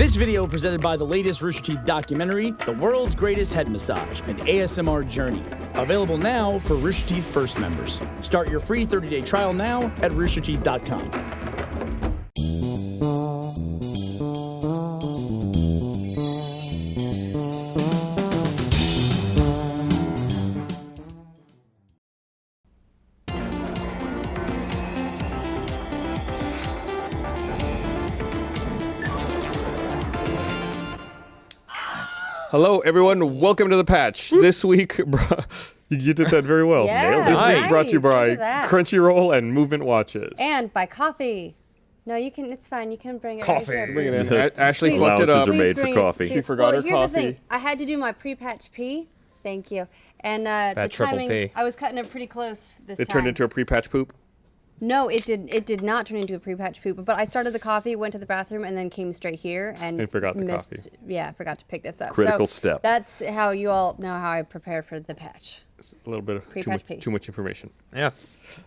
This video presented by the latest Rooster Teeth documentary, The World's Greatest Head Massage, an ASMR Journey. Available now for Rooster Teeth First members. Start your free 30-day trial now at roosterteeth.com. Hello, everyone. Welcome to the patch. This week, you did that very well. Yeah, this week brought to you by Look at that. Crunchyroll and Movement Watches. And by coffee. No, you can. It's fine. You can bring it. Coffee. Right here, Bring it please. in. Ashley Please. fucked it up. Allowances are made for bring coffee. it. She forgot her here's the coffee. thing. I had to do my pre-patch pee. Thank you. And the triple timing, P. I was cutting it pretty close this time. It turned into a pre-patch poop. No, it did. It did not turn into a pre-patch poop. But I started the coffee, went to the bathroom, and then came straight here and forgot the missed. coffee. Yeah, I forgot to pick this up. Critical So step. That's how you all know how I prepare for the patch. A little bit of Pre-patch pee. too much information. Yeah.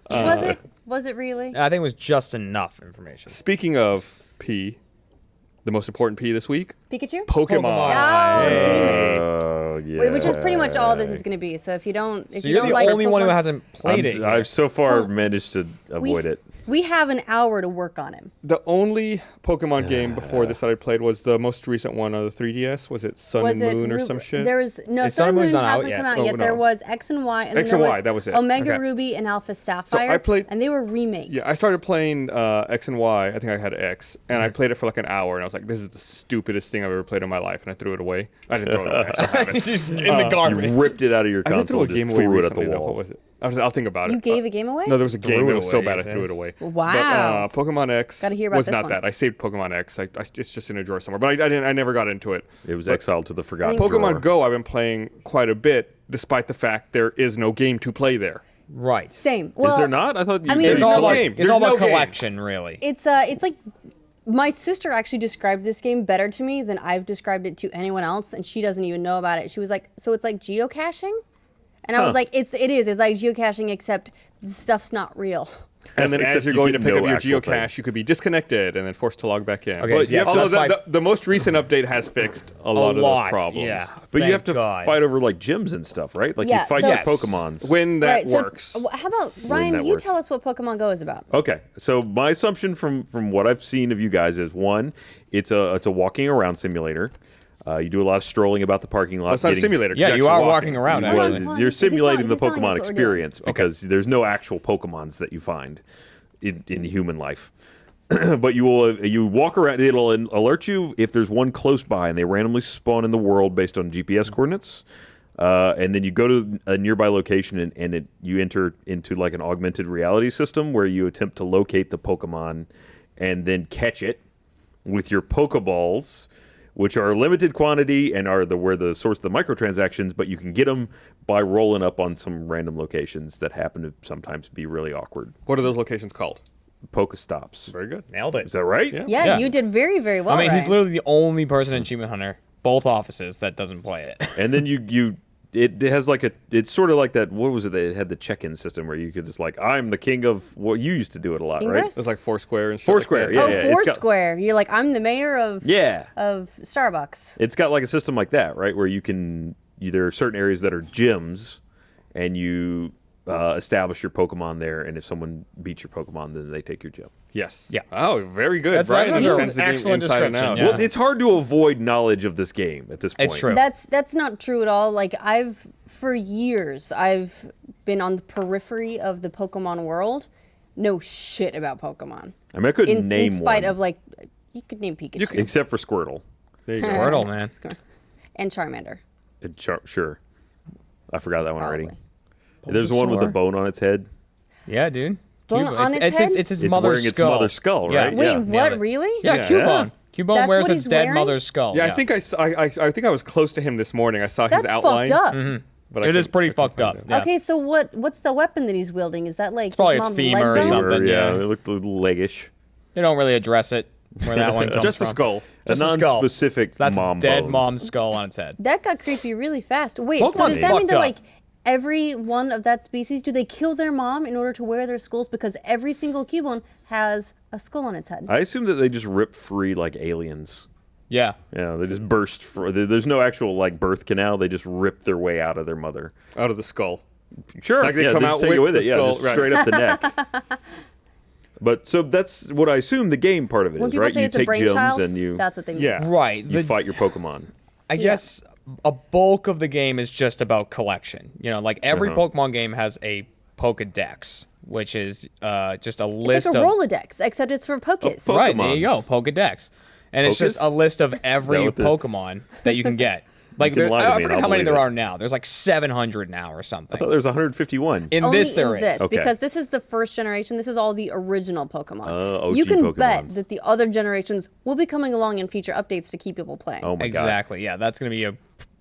Was it? Was it really? I think it was just enough information. Speaking of pee, the most important pee this week, Pikachu? Pokemon. Oh, damn it. Oh, yeah. Which is pretty much all this is going to be. So if you don't, if So you you're don't the like only one who Pokemon- hasn't played it. I've so far Well, managed to avoid it. We have an hour to work on him. The only Pokemon game before this that I played was the most recent one on the 3DS. Was it Sun Was and it Moon or Ru- some shit? There was no Is Sun and Sun and Moon Moon's not out hasn't yet? come out Oh, yet. no. There was X and Y, and X then and there Y, was that was it. Omega Okay. Ruby and Alpha Sapphire. I played- and they were remakes. Yeah, I started playing X and Y. I think I had X, and I played it for like an hour, and I was like, "This is the stupidest thing I've ever played in my life," and I threw it away. I didn't throw it away. I still have it. It's just in the garbage. You ripped it out of your I did throw console a and game just away threw it at recently, the though. What wall. was it? I'll think about it. You gave a game away? No, there was a game. It was so away, bad I you threw say? it away. Wow. But Pokemon X Gotta hear about was this not one. that. I saved Pokemon X. It's just in a drawer somewhere. But I never got into it. It was exiled to the forgotten think- drawer. Pokemon Go, I've been playing quite a bit, despite the fact there is no game to play there. Right. Same. Well, Is there not? I thought you I mean, It's no all about, game. it's There's all about no game. collection, really. It's like my sister actually described this game better to me than I've described it to anyone else, and she doesn't even know about it. She was like, "So it's like geocaching," and I was like, "It is. It's like geocaching, except the stuff's not real." And then Except as you're you going get to pick no up your actual geocache, thing. you could be disconnected and then forced to log back in. Okay, But yeah, although that's the most recent update has fixed a lot of those problems. Yeah. But you Thank have to God. fight over like gyms and stuff, right? Like Yeah, you fight so- your Yes. Pokemons. When that Right, so, works. how about Ryan? that You works. tell us what Pokemon Go is about. Okay, so my assumption from what I've seen of you guys is one, it's a walking around simulator. You do a lot of strolling about the parking lot. Well, it's not a simulator. 'cause Yeah, you're you actually are walking around, Hold on, actually. hold on. You're He's telling- simulating the he's telling us Pokemon what we're doing. experience because there's no actual Pokemons that you find in human life. But you walk around. It'll alert you if there's one close by, and they randomly spawn in the world based on GPS coordinates. And then you go to a nearby location, and you enter into like an augmented reality system where you attempt to locate the Pokemon and then catch it with your Pokeballs, which are a limited quantity and are where the source of the microtransactions, but you can get them by rolling up on some random locations that happen to sometimes be really awkward. What are those locations called? Pokestops. Very good. Nailed it. Is that right? Yeah. Yeah, Yeah. you did very, very well. I mean, he's Ryan. literally the only person in Achievement Hunter, both offices, that doesn't play it. And then it has like it's sort of like that. What was it? It had the check-in system where you could just like, I'm the king of what you used to do it a lot, right? Ingress? It's like Foursquare and shit. Foursquare, like yeah, Oh, yeah. It's got- Foursquare. You're like, I'm the mayor of Yeah. Starbucks. It's got like a system like that, right? Where there are certain areas that are gyms, and you establish your Pokemon there, and if someone beats your Pokemon, then they take your gym. Yes. Yeah. Oh, very good. That's Brian an understands the game excellent inside and description, out. yeah. Well, it's hard to avoid knowledge of this game at this point. It's true. That's not true at all. Like for years I've been on the periphery of the Pokemon world. No shit about Pokemon. I mean, I couldn't name in spite one, of like, you could name Pikachu. except for Squirtle. There you go. Squirtle, man. And Charmander. Sure. I forgot that one already. Probably. There's one with a Bulbasaur. bone on its head. Yeah, dude. Bone Cubone. on its head? It's its It's mother's wearing its skull. mother's skull, Yeah. right? Wait, Yeah. what? Nailed it. Really? Yeah, Yeah. Cubone. Cubone That's wears what its he's dead wearing? mother's skull. Yeah, I think I think I was close to him this morning. I saw his That's outline. fucked up. But I It is couldn't- pretty I couldn't fucked find up. it. Yeah. Okay, so what's the weapon that he's wielding? Is that like probably his its mom's femur or leg bone? something. Yeah, yeah. it looked a little leggish. They don't really address it where that one comes Just the from. skull. A Just a skull. non-specific So that's mom its dead bone. mom's skull on its head. That got creepy really fast. Wait, so Pokemon's does that mean fucked that up. like every one of that species, do they kill their mom in order to wear their skulls? Because every single Cubone has a skull on its head. I assume that they just rip free like aliens. Yeah. Yeah, they just burst. There's no actual like birth canal. They just rip their way out of their mother. Out of the skull. Sure. Like they yeah, come they out just take it with with the it. Yeah, skull, just right. straight up the neck. But so that's what I assume the game part of it When is, people right? say You it's a take brainchild, gyms and you that's what they mean. Yeah. Right. you fight your Pokemon. I guess a bulk of the game is just about collection. You know, like every Pokemon game has a Pokedex, which is just a list It's like a of Rolodex, except it's for Pokés. right. There you go, Pokemons. Pokedex, and it's just a Pocus? list of every what this- Pokemon that you can get. Like can lie to I me and forget I'll how many believe there it. are now. There's like 700 now or something. I thought there was 151. In Only this there in is. this, Okay. because this is the first generation. This is all the original Pokemon. OG you can bet Pokemons. that the other generations will be coming along in future updates to keep people playing. Oh my god. Exactly. Yeah, that's going to be a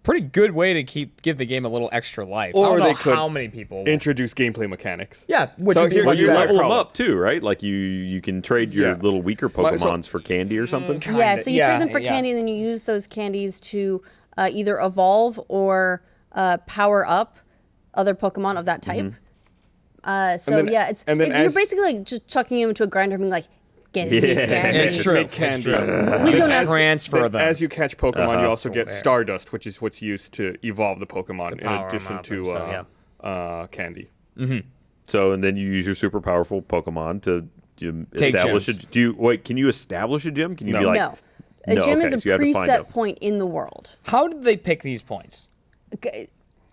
pretty good way to give the game a little extra life. Or I don't know they could how many people. Introduce gameplay mechanics. Yeah, which So would be here- Well, much you here's better. that level them problem. up too, right? Like you can trade your Yeah. little weaker Well, so- Pokemons for candy or something. Yeah, so you Yeah, trade them for yeah. candy, and then you use those candies to either evolve or power up other Pokemon of that type. So then- yeah, and then you're as- basically like just chucking them into a grinder and being like, get it, Yeah. candy. It's true. Make candy. We don't have Transfer Then them. as you catch Pokemon, you also get Cool. Stardust, which is what's used to evolve the Pokemon in power 'em addition up to and stuff, candy. So and then you use your super powerful Pokemon to Take establish gyms. it. Do you wait? Can you establish a gym? Can you No. be like No. A gym okay, is a so you have to find preset them. point in the world. How did they pick these points?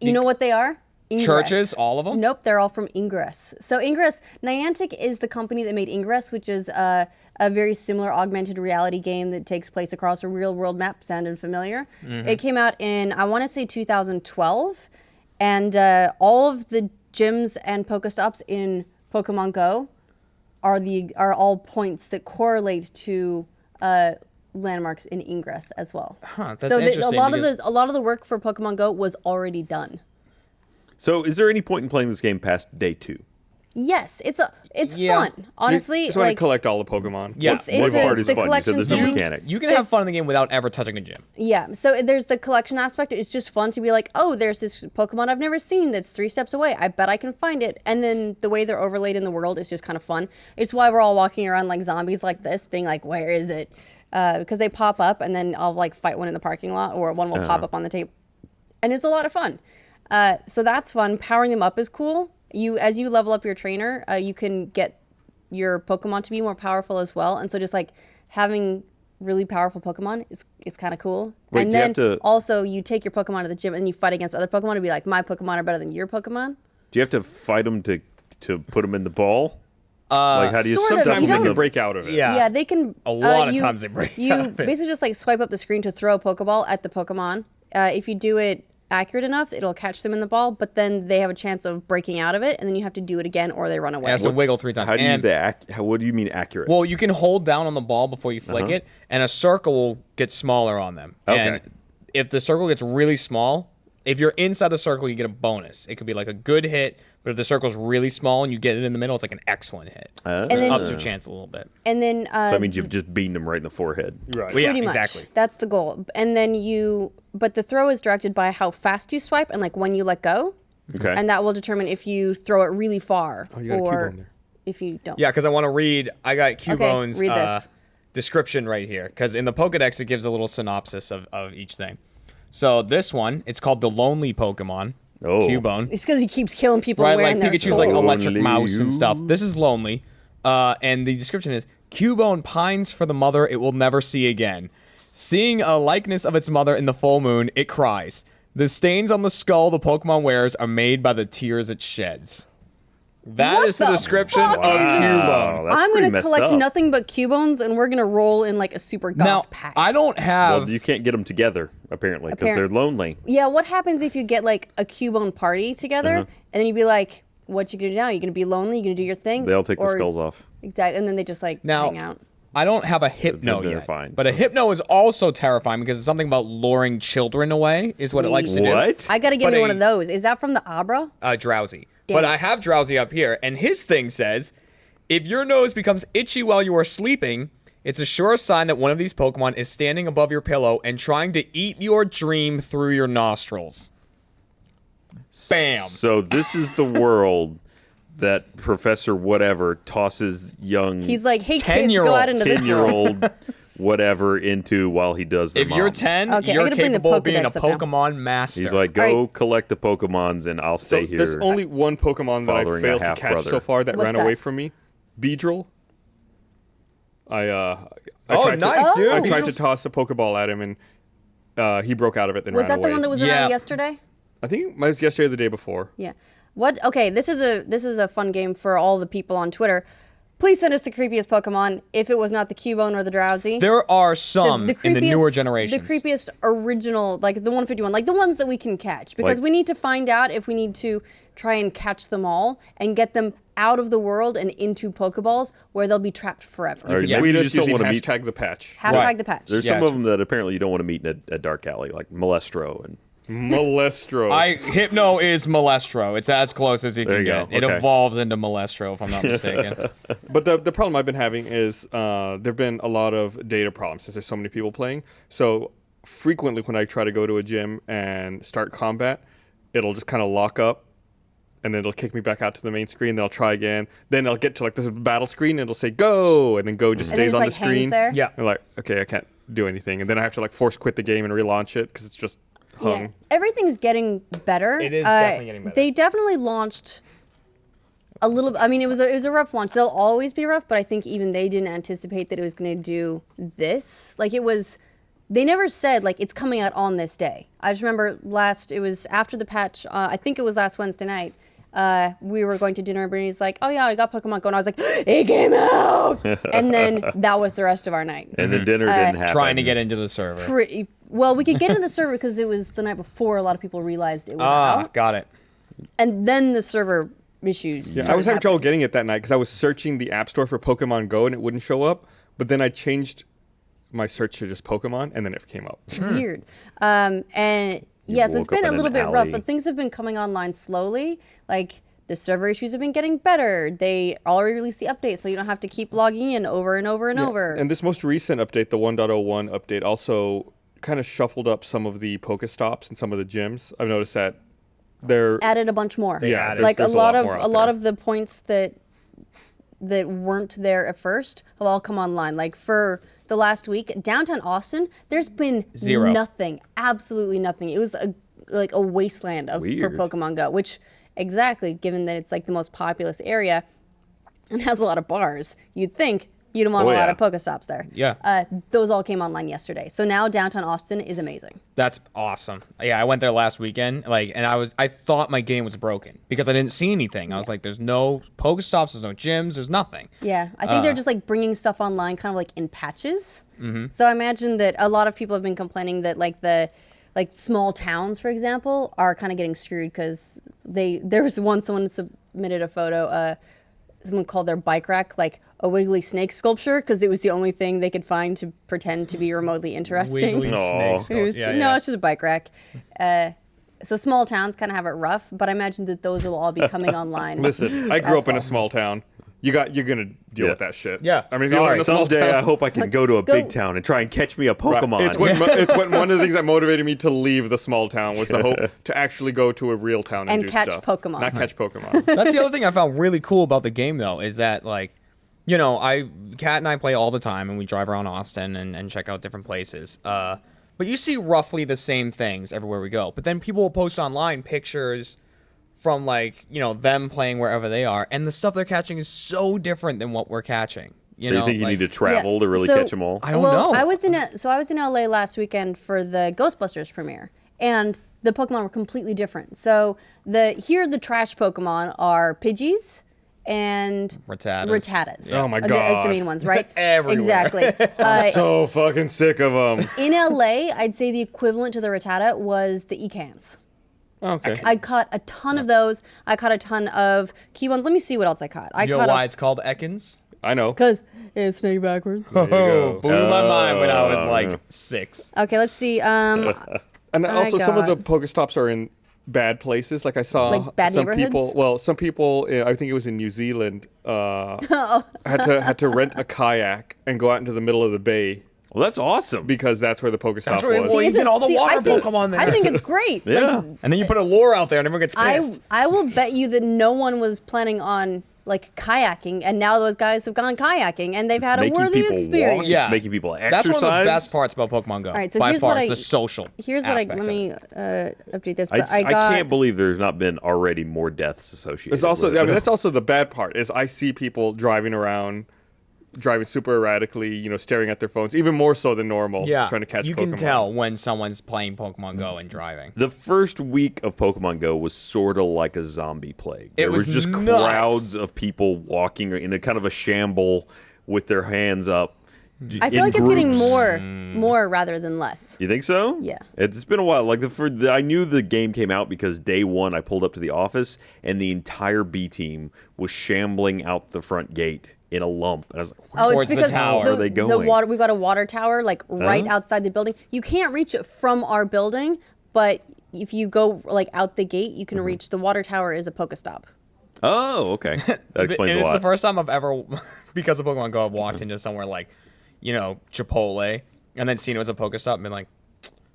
You know what they are? Ingress. Churches, all of them? Nope, they're all from Ingress. So Ingress, Niantic is the company that made Ingress, which is a very similar augmented reality game that takes place across a real world map. Sounded familiar? It came out in, I want to say 2012, and all of the gyms and Pokestops in Pokemon Go are all points that correlate to landmarks in Ingress as well. Huh, that's so interesting a lot because- of the work for Pokemon Go was already done. So is there any point in playing this game past day 2? Yes, it's Yeah. fun. Honestly, You just want like to collect all the Pokemon. Yeah. it's One a, part is the fun. You collection said there's no thing. mechanic. You can have fun in the game without ever touching a gym. Yeah, so there's the collection aspect. It's just fun to be like, oh, there's this Pokemon I've never seen that's 3 steps away. I bet I can find it. And then the way they're overlaid in the world is just kind of fun. It's why we're all walking around like zombies like this, being like, where is it? Because they pop up, and then I'll like fight one in the parking lot, or one will pop up on the table, and it's a lot of fun. So that's fun. Powering them up is cool. As you level up your trainer, you can get your Pokemon to be more powerful as well. And so just like having really powerful Pokemon is kind of cool. Wait, and do you then have to- also you take your Pokemon to the gym and you fight against other Pokemon to be like, my Pokemon are better than your Pokemon. Do you have to fight them to put them in the ball? Like how do you sort of. Sometimes You they don't- can break out of it. Yeah. Yeah, they can. A lot of you- times they break You out of it. basically just like swipe up the screen to throw a Pokeball at the Pokemon. If you do it accurate enough, it'll catch them in the ball, but then they have a chance of breaking out of it, and then you have to do it again or they run away. It has to wiggle 3 times. How do you And- what do you mean accurate? Well, you can hold down on the ball before you flick it, and a circle will get smaller on them. Okay. And if the circle gets really small, if you're inside the circle, you get a bonus. It could be like a good hit, but if the circle's really small and you get it in the middle, it's like an excellent hit. And then, Ups your chance a little bit. and then so that means you've just beaten them right in the forehead. Right. Well, yeah, pretty much. exactly. That's the goal. And then but the throw is directed by how fast you swipe and like when you let go. Okay. And that will determine if you throw it really far you got a or Cubone there. if you don't. Yeah, because I want to read. I got Cubone's read this. description right here. Because in the Pokedex, it gives a little synopsis of each thing. So this one, it's called the Lonely Pokemon. Oh. Cubone. It's because he keeps killing people Right, wearing like their Pikachu's like skulls. electric Lonely mouse and you. stuff. This is Lonely. And the description is, Cubone pines for the mother it will never see again. Seeing a likeness of its mother in the full moon, it cries. The stains on the skull the Pokemon wears are made by the tears it sheds. That What is the the description fuck? of Cubone. Wow, that's I'm pretty gonna messed collect up. nothing but Cubones, and we're gonna roll in like a super goth Now, pack. I don't have... Well, you can't get them together apparently because Apparent- they're lonely. Yeah, what happens if you get like a Cubone party together, Uh-huh. and then you'd be like, "What you gonna do now? You gonna be lonely? You gonna do your thing?" They'll take the Or- skulls off. Exactly, and then they just like Now, hang out. I don't have a Hypno They're yet. fine. But a Hypno is also terrifying because it's something about luring children away is what it likes to do. What? I gotta get But me one a- of those. Is that from the Abra? Drowsy. Damn But it. I have Drowsy up here, and his thing says, if your nose becomes itchy while you are sleeping, it's a sure sign that one of these Pokemon is standing above your pillow and trying to eat your dream through your nostrils. Bam. So this is the world that Professor whatever tosses young He's like, "Hey kids, go 10-year-old, out into this world." 10-year-old whatever into while he does the If you're mom. 10, Okay, I you're gotta bring the capable of being a Pokedex up now. Pokemon master. He's like, go All right. collect the Pokemons and I'll stay here. There's only one Pokemon that I Fathering a failed to catch half-brother. so far that What's ran that? away from me. Beedrill. I Oh, tried nice, to, dude. I tried to Beedrill's- toss a Pokeball at him, and he broke out of it and Was ran that the away. one that was Yeah. around yesterday? I think it was yesterday or the day before. Yeah. What? Okay, this is a fun game for all the people on Twitter. Please send us the creepiest Pokemon. If it was not the Cubone or the Drowsy. There are some in the newer generations. The creepiest original, like the 151, like the ones that we can catch, because Like- we need to find out if we need to try and catch them all and get them out of the world and into Pokeballs where they'll be trapped forever. Or Yeah, maybe tweet you us just don't using want to meet. hashtag the patch. Hashtag Right. the patch. There's Yeah, some of it's- them that apparently you don't want to meet in a dark alley, like Molestro and Molestro. Hypno is Molestro. It's as close as you There can you get. go. It Okay. evolves into Molestro, if I'm not mistaken. But the problem I've been having is there've been a lot of data problems since there's so many people playing. So frequently when I try to go to a gym and start combat, it'll just kind of lock up, and then it'll kick me back out to the main screen. Then I'll try again. Then I'll get to like this battle screen, and it'll say go, and then go just And it stays just, on like, the hangs screen. there? Yeah. I'm like, okay, I can't do anything, and then I have to like force quit the game and relaunch it because it's just hung. Yeah. Everything's getting better. It is definitely getting better. They definitely launched a little. I mean, it was a rough launch. They'll always be rough, but I think even they didn't anticipate that it was going to do this. Like it was. They never said like it's coming out on this day. I just remember it was after the patch. I think it was last Wednesday night. We were going to dinner, and Brittany's like, "Oh yeah, I got Pokemon Go," and I was like, "It came out!" And then that was the rest of our night. and then dinner didn't happen. Trying to get into the server. Pretty well. We could get into the server because it was the night before. A lot of people realized it was out, Got it. and then the server issues. Yeah, I started was having trouble happening. getting it that night because I was searching the App Store for Pokemon Go and it wouldn't show up. But then I changed my search to just Pokemon, and then it came up. Weird. And yeah, so it's woke up been a in little an bit rough, alley. but things have been coming online slowly. Like the server issues have been getting better. They already released the update, so you don't have to keep logging in over and over and over. And this most recent update, the 1.01 update, also kind of shuffled up some of the Pokestops and some of the gyms. I've noticed that they're Added a bunch more. Yeah, added- like there's a lot more of out a lot there. of the points that weren't there at first have all come online. Like for the last week, downtown Austin, there's been Zero. nothing, absolutely nothing. It was like a wasteland for Weird. Pokemon Go, which exactly, given that it's like the most populous area and has a lot of bars, you'd think you'd want Oh, a lot yeah. of Pokestops there. Yeah. Those all came online yesterday. So now downtown Austin is amazing. That's awesome. Yeah, I went there last weekend, and I thought my game was broken because I didn't see anything. I was like, there's no Pokestops, there's no gyms, there's nothing. Yeah, I think they're just like bringing stuff online kind of like in patches. So I imagine that a lot of people have been complaining that like the small towns, for example, are kind of getting screwed because there was once someone submitted a photo, someone called their bike rack like a wiggly snake sculpture because it was the only thing they could find to pretend to be remotely interesting. Wiggly Aw. snake It was, skull. no, it's just a bike rack. So small towns kind of have it rough, but I imagine that those will all be coming online. Listen, I grew as up in a well. small town. You're gonna deal Yeah. with that shit. Yeah. I mean, if you live in a small Someday I town, hope I can go to a Go- big town and try and catch me a Right. Pokemon. It's what one of the things that motivated me to leave the small town was the hope to actually go to a real town and, And do catch stuff. Pokemon. Not catch Pokemon. That's the other thing I found really cool about the game, though, is that, like, you know, Kat and I play all the time, and we drive around Austin and check out different places. But you see roughly the same things everywhere we go. But then people will post online pictures from, like, you know, them playing wherever they are, and the stuff they're catching is so different than what we're catching. So you think you like- need to travel to really So- catch them all? I don't well, know. I was in LA last weekend for the Ghostbusters premiere, and the Pokemon were completely different. So the trash Pokemon are Pidgeys and Rattatas. Oh my As God. the main ones, right? Everywhere. Exactly. So fucking sick of them. In LA, I'd say the equivalent to the Rattata was the Ecans. Okay. I caught a ton of those. I caught a ton of Cubons. Let me see what else I caught. You know why it's called Ekans? I know. Because it's snake backwards. Oh, blew my mind when I was like 6. Okay, let's see. And also, some of the got- Pokestops are in bad places. Like I saw Like bad some neighborhoods? people. Well, some people. I think it was in New Zealand. Had to rent a kayak and go out into the middle of the bay Well, that's awesome. because that's where the Pokestop where- was. well, you get all the water I think, Pokemon there. I think it's great. Yeah. Like, And then you put a lure out there and everyone gets pissed. I will bet you that no one was planning on like kayaking, and now those guys have gone kayaking, and they've had a making worthy people experience. walk. Yeah. It's making people exercise. That's one of the best parts about Pokemon Go. All right, so by here's far, what is I- the social. Here's what aspect let of me it. update this. I, But I got. can't believe there's not been already more deaths associated. It's also with it. I mean, that's also the bad part is I see people driving around, driving super erratically, staring at their phones, even more so than normal, Yeah, trying to catch you Pokemon. can tell when someone's playing Pokemon Go and driving. The first week of Pokemon Go was sort of like a zombie plague. There was just nuts. crowds of people walking in a kind of a shamble with their hands up. I feel in like it's getting groups. more rather than less. You think so? Yeah. It's been a while. Like I knew the game came out because day one I pulled up to the office and the entire B team was shambling out the front gate in a lump. And I was like, Oh, Towards it's the because tower. Where are they the going? water. We've got a water tower like right outside the building. You can't reach it from our building, but if you go like out the gate, you can reach the water tower. Is a Pokestop. oh, okay. That explains And a it's lot. the first time I've ever, because of Pokemon Go, I've walked into somewhere like, Chipotle, and then seen it was a Pokestop and been like,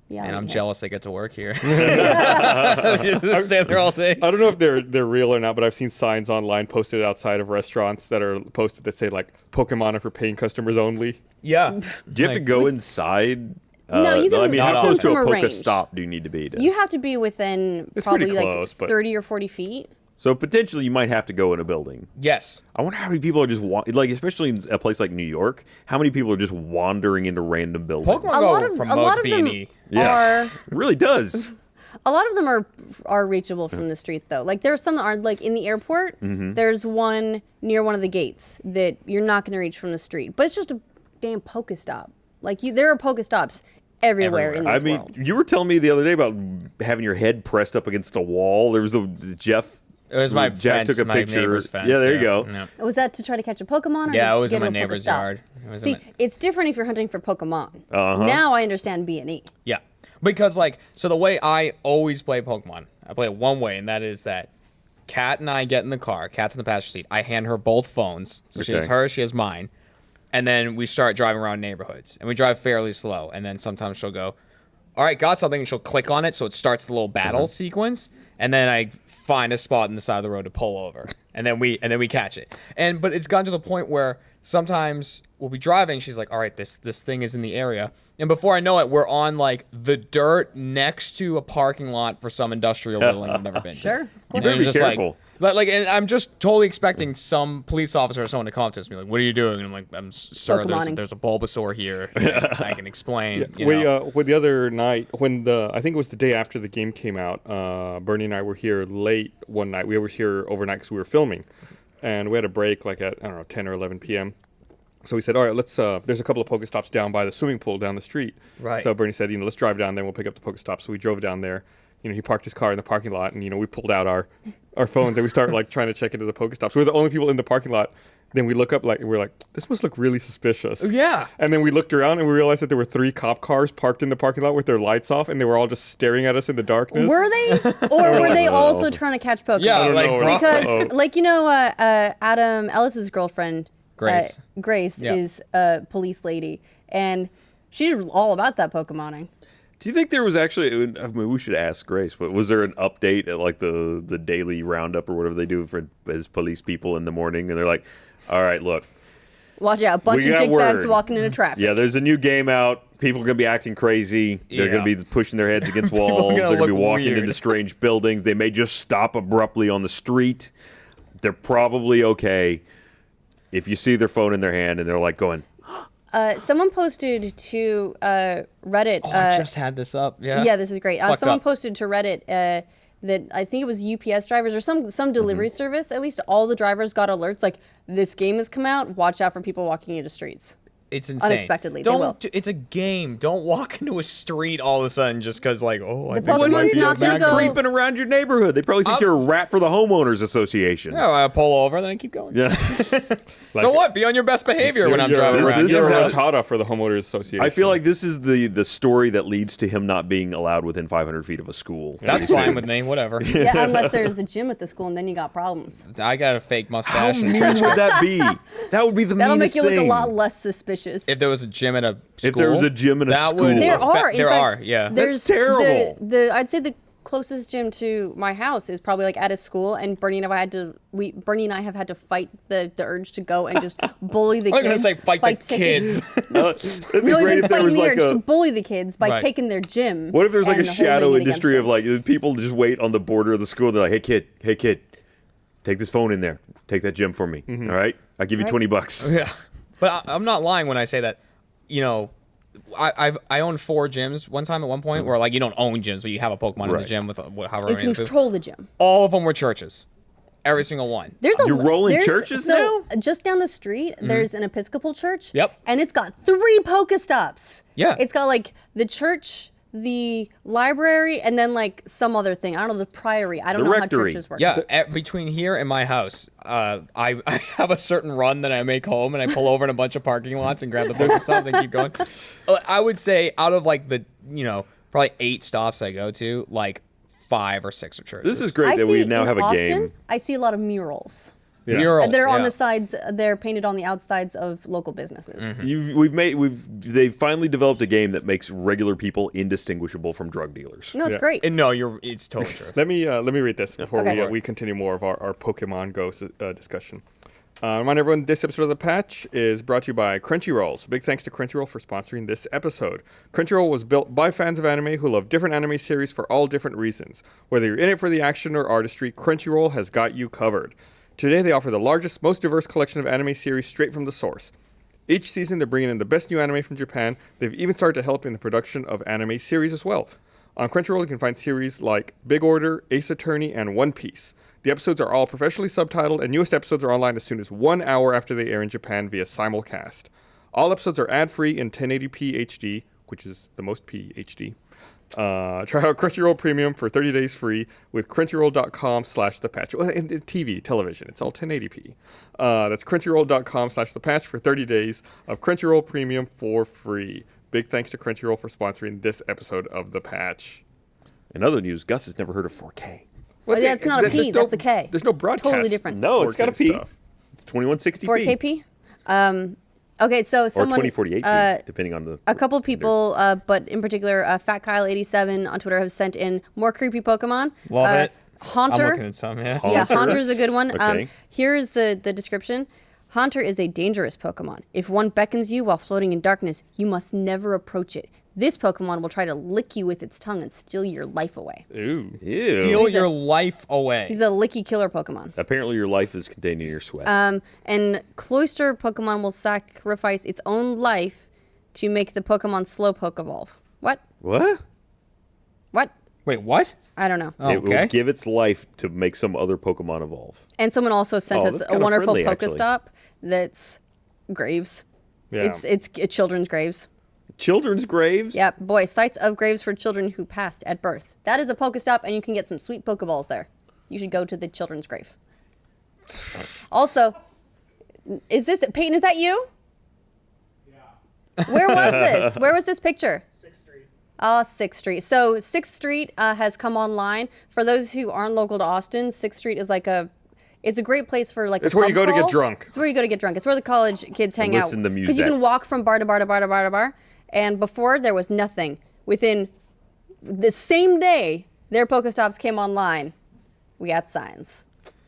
Yeah, man, I'm yeah. jealous they get to work here. Just stand there all day. I don't know if they're real or not, but I've seen signs online posted outside of restaurants that are posted that say like Pokemon are for paying customers only. Yeah. Do you have to go inside? No, you can I mean, not how close to a from a range. Pokestop do you need to be? You have to be within It's probably pretty close, like but- 30 or 40 feet. So potentially you might have to go in a building. Yes. I wonder how many people are just like, especially in a place like New York, how many people are just wandering into random buildings? Pokemon A Go lot of promotes them B&E. Yeah. are It really does. a lot of them are reachable from the street though. Like there's some that aren't like in the airport. There's one near one of the gates that you're not going to reach from the street, but it's just a damn Pokestop. Like there are Pokestops everywhere in I this mean, world. you were telling me the other day about having your head pressed up against a wall. There was the Jeff. It was my Jack fence, took a my picture. neighbor's fence. Yeah, there you go. Yeah. Was that to try to catch a Pokemon? Or Yeah, to it was get in my to a neighbor's Pokestop? yard. It was in See, my- it's different if you're hunting for Pokemon. Now I understand B&E. Yeah. Because, so the way I always play Pokemon, I play it one way, and that is that Kat and I get in the car. Kat's in the passenger seat. I hand her both phones. So she has Okay. hers, she has mine. And then we start driving around neighborhoods. And we drive fairly slow. And then sometimes she'll go, all right, got something. And she'll click on it so it starts the little battle sequence. And then I find a spot in the side of the road to pull over. And then we catch it. But it's gotten to the point where sometimes we'll be driving. She's like, all right, this thing is in the area. And before I know it, we're on like the dirt next to a parking lot for some industrial building I've never been to. Sure, of You better And be it's just careful. and I'm just totally expecting some police officer or someone to come up to us and be like, "What are you doing?" And I'm like, "Sir, Pokemoning. there's a Bulbasaur here. I can explain." you We know. with the other night when I think it was the day after the game came out. Bernie and I were here late one night. We were here overnight because we were filming, and we had a break like at 10 or 11 p.m. So we said, all right, let's. There's a couple of Pokestops down by the swimming pool down the street. Right. So Bernie said, let's drive down there. We'll pick up the Pokestop. So we drove down there. He parked his car in the parking lot, and we pulled out our phones and we started like trying to check into the Pokestops. We were the only people in the parking lot. Then we look up we're like, this must look really suspicious. Yeah. And then we looked around and we realized that there were 3 cop cars parked in the parking lot with their lights off, and they were all just staring at us in the darkness. Were they? Or were they also trying to catch Pokemon? Yeah, I don't like know. Because, Adam Ellis's girlfriend, Grace. Grace Yeah. is a police lady, and she's all about that Pokemoning. Do you think there was actually? I mean, we should ask Grace, but was there an update at like the daily roundup or whatever they do as police people in the morning? And they're like, "All right, look, Watch out, bunch We of got dickbags word. walking into traffic. yeah, there's a new game out. People are gonna be acting crazy. They're gonna Yeah. be pushing their heads against People are walls. gonna They're gonna be look walking weird. into strange buildings. They may just stop abruptly on the street. They're probably okay if you see their phone in their hand and they're like going." Someone posted to Reddit. Oh, I just had this up. Yeah. Yeah, this is great. Fucked Someone up. posted to Reddit that I think it was UPS drivers or some delivery Mm-hmm. service. At least all the drivers got alerts like this game has come out. Watch out for people walking into streets. It's insane. Unexpectedly, they Don't. will. It's a game. Don't walk into a street all of a sudden just because, I The think there might Pokemon's be a not gonna bad go- Creeping around your neighborhood. They probably think you're a rat for the homeowners association. Yeah, I pull over, then I keep going. Yeah. So what? Be on your best behavior when I'm driving you're, around. this You're is a a- Tata for the homeowners association. I feel like this is the story that leads to him not being allowed within 500 feet of a school. That's fine with me. Whatever. Yeah, unless there's a gym at the school and then you got problems. I got a fake How mustache. and mean trench would coat. that be? That would be the That'll meanest make you look thing. a lot less suspicious. If there was a gym at a school, If there was a gym in a that school. would There affect- are. In There fact, are. Yeah. There's terrible. I'd say closest gym to my house is probably like at a school, and Bernie and I have had to fight the urge to go and just bully the I'm kids. gonna say fight the kids. That'd be No, great even if there fighting was the like urge to a. bully the kids by Right. taking their gym. What if there's like a and holding shadow it against industry of them. like people just wait on the border of the school? They're like, hey kid, take this phone in there, take that gym for me. All right, I'll give you Right. $20. Yeah, but I'm not lying when I say that. You know, I owned 4 gyms one time at one point, where like you don't own gyms, but you have a Pokemon in the Right. gym with however You many. control the gym. All of them were churches, every single one. There's a You're rolling there's- churches so just down the street, there's an Episcopal church. Yep. And it's got 3 Pokestops. Yeah. It's got like the church, the library, and then like some other thing. I don't know, the priory. I don't The know rectory. how churches work. Yeah, between here and my house, I have a certain run that I make home, and I pull over in a bunch of parking lots and grab the Pokestop and keep going. I would say out of like the probably 8 stops I go to, like 5 or 6 are churches. This is great I that see we now in have a Austin, game. I see a lot of murals. Yeah. Murals, They're on yeah. the sides. They're painted on the outsides of local businesses. They've finally developed a game that makes regular people indistinguishable from drug dealers. No, it's Yeah. great. And no, it's totally true. Let me read this before Okay. we continue more of our Pokemon Go discussion. Remind everyone, this episode of The Patch is brought to you by Crunchyroll. So big thanks to Crunchyroll for sponsoring this episode. Crunchyroll was built by fans of anime who love different anime series for all different reasons. Whether you're in it for the action or artistry, Crunchyroll has got you covered. Today, they offer the largest, most diverse collection of anime series straight from the source. Each season, they're bringing in the best new anime from Japan. They've even started to help in the production of anime series as well. On Crunchyroll, you can find series like Big Order, Ace Attorney, and One Piece. The episodes are all professionally subtitled, and newest episodes are online as soon as 1 hour after they air in Japan via simulcast. All episodes are ad-free in 1080p HD, which is the most P HD. Try out Crunchyroll Premium for 30 days free with crunchyroll.com/thepatch. Well, in TV, television, it's all 1080p. That's crunchyroll.com/thepatch for 30 days of Crunchyroll Premium for free. Big thanks to Crunchyroll for sponsoring this episode of The Patch. In other news, Gus has never heard of 4K. Well, yeah, it's not a P, that's a K. There's no broadcast. Totally different. No, it's got a P. stuff. It's 2160p 4KP. Okay, so or someone 2048p, depending on the. a couple of people, but in particular, Fat Kyle87 on Twitter have sent in more creepy Pokemon. Love it. Haunter. I'm looking at some, yeah. Yeah, Haunter is a good one. Okay. Here is the description. Haunter is a dangerous Pokemon. If one beckons you while floating in darkness, you must never approach it. This Pokemon will try to lick you with its tongue and steal your life away. Ooh. Ew. Steal He's a- your life away. He's a licky killer Pokemon. Apparently, your life is contained in your sweat. And Cloyster Pokemon will sacrifice its own life to make the Pokemon Slowpoke evolve. What? What? What? Wait, what? I don't know. It will Okay. give its life to make some other Pokemon evolve. And someone also sent Oh, us that's a kinda wonderful friendly, actually. Pokestop that's graves. Yeah. It's children's graves. Children's graves? Yep, boy, sites of graves for children who passed at birth. That is a Pokestop, and you can get some sweet Pokeballs there. You should go to the children's grave. Also, is this Peyton? Is that you? Yeah. Where was this? Where was this picture? 6th Street. Oh, 6th Street. So 6th Street has come online. For those who aren't local to Austin, 6th Street is like it's a great place for like. It's a where pub you go to get crawl. drunk. It's where you go to get drunk. It's where the college kids hang out. listen to Because you music. can walk from bar to bar to bar to bar to bar. And before there was nothing. Within the same day their Pokestops came online, we got signs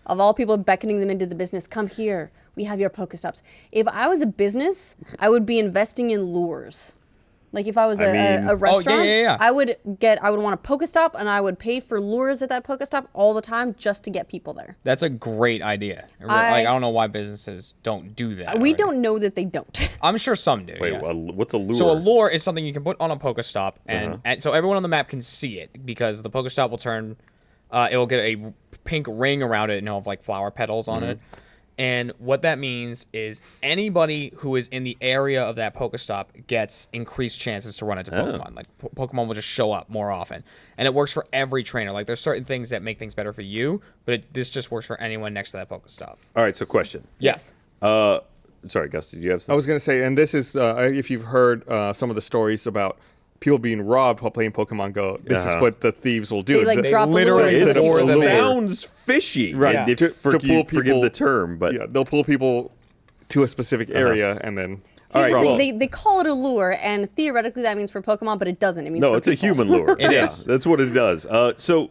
of all people beckoning them into the business. Come here, we have your Pokestops. If I was a business, I would be investing in lures. Like if I was I mean- a restaurant, yeah. I would want a Pokestop, and I would pay for lures at that Pokestop all the time just to get people there. That's a great idea. I- I don't know why businesses don't do that. We already. don't know that they don't. I'm sure some do. Wait, yeah. what's a lure? So a lure is something you can put on a Pokestop, and so everyone on the map can see it because the Pokestop will turn. It will get a pink ring around it, and it'll have like flower petals on it. And what that means is anybody who is in the area of that Pokestop gets increased chances to run into Pokemon. Like Pokemon will just show up more often, and it works for every trainer. Like there's certain things that make things better for you, but this just works for anyone next to that Pokestop. All right, so question. Yes. Sorry, Gus, did you have I something? was going to say, and this is, if you've heard some of the stories about people being robbed while playing Pokemon Go, this is what the thieves will do. They like drop a literally lure. Instead of lure a them lure. in. Sounds fishy. Right. And if To forgive pull people- the term, but Yeah, they'll pull people to a specific area and then All Here's right, the thing, well- they call it a lure, and theoretically that means for Pokemon, but it doesn't. It means No, for it's a people. human lure. It Yeah, is. That's what it does. So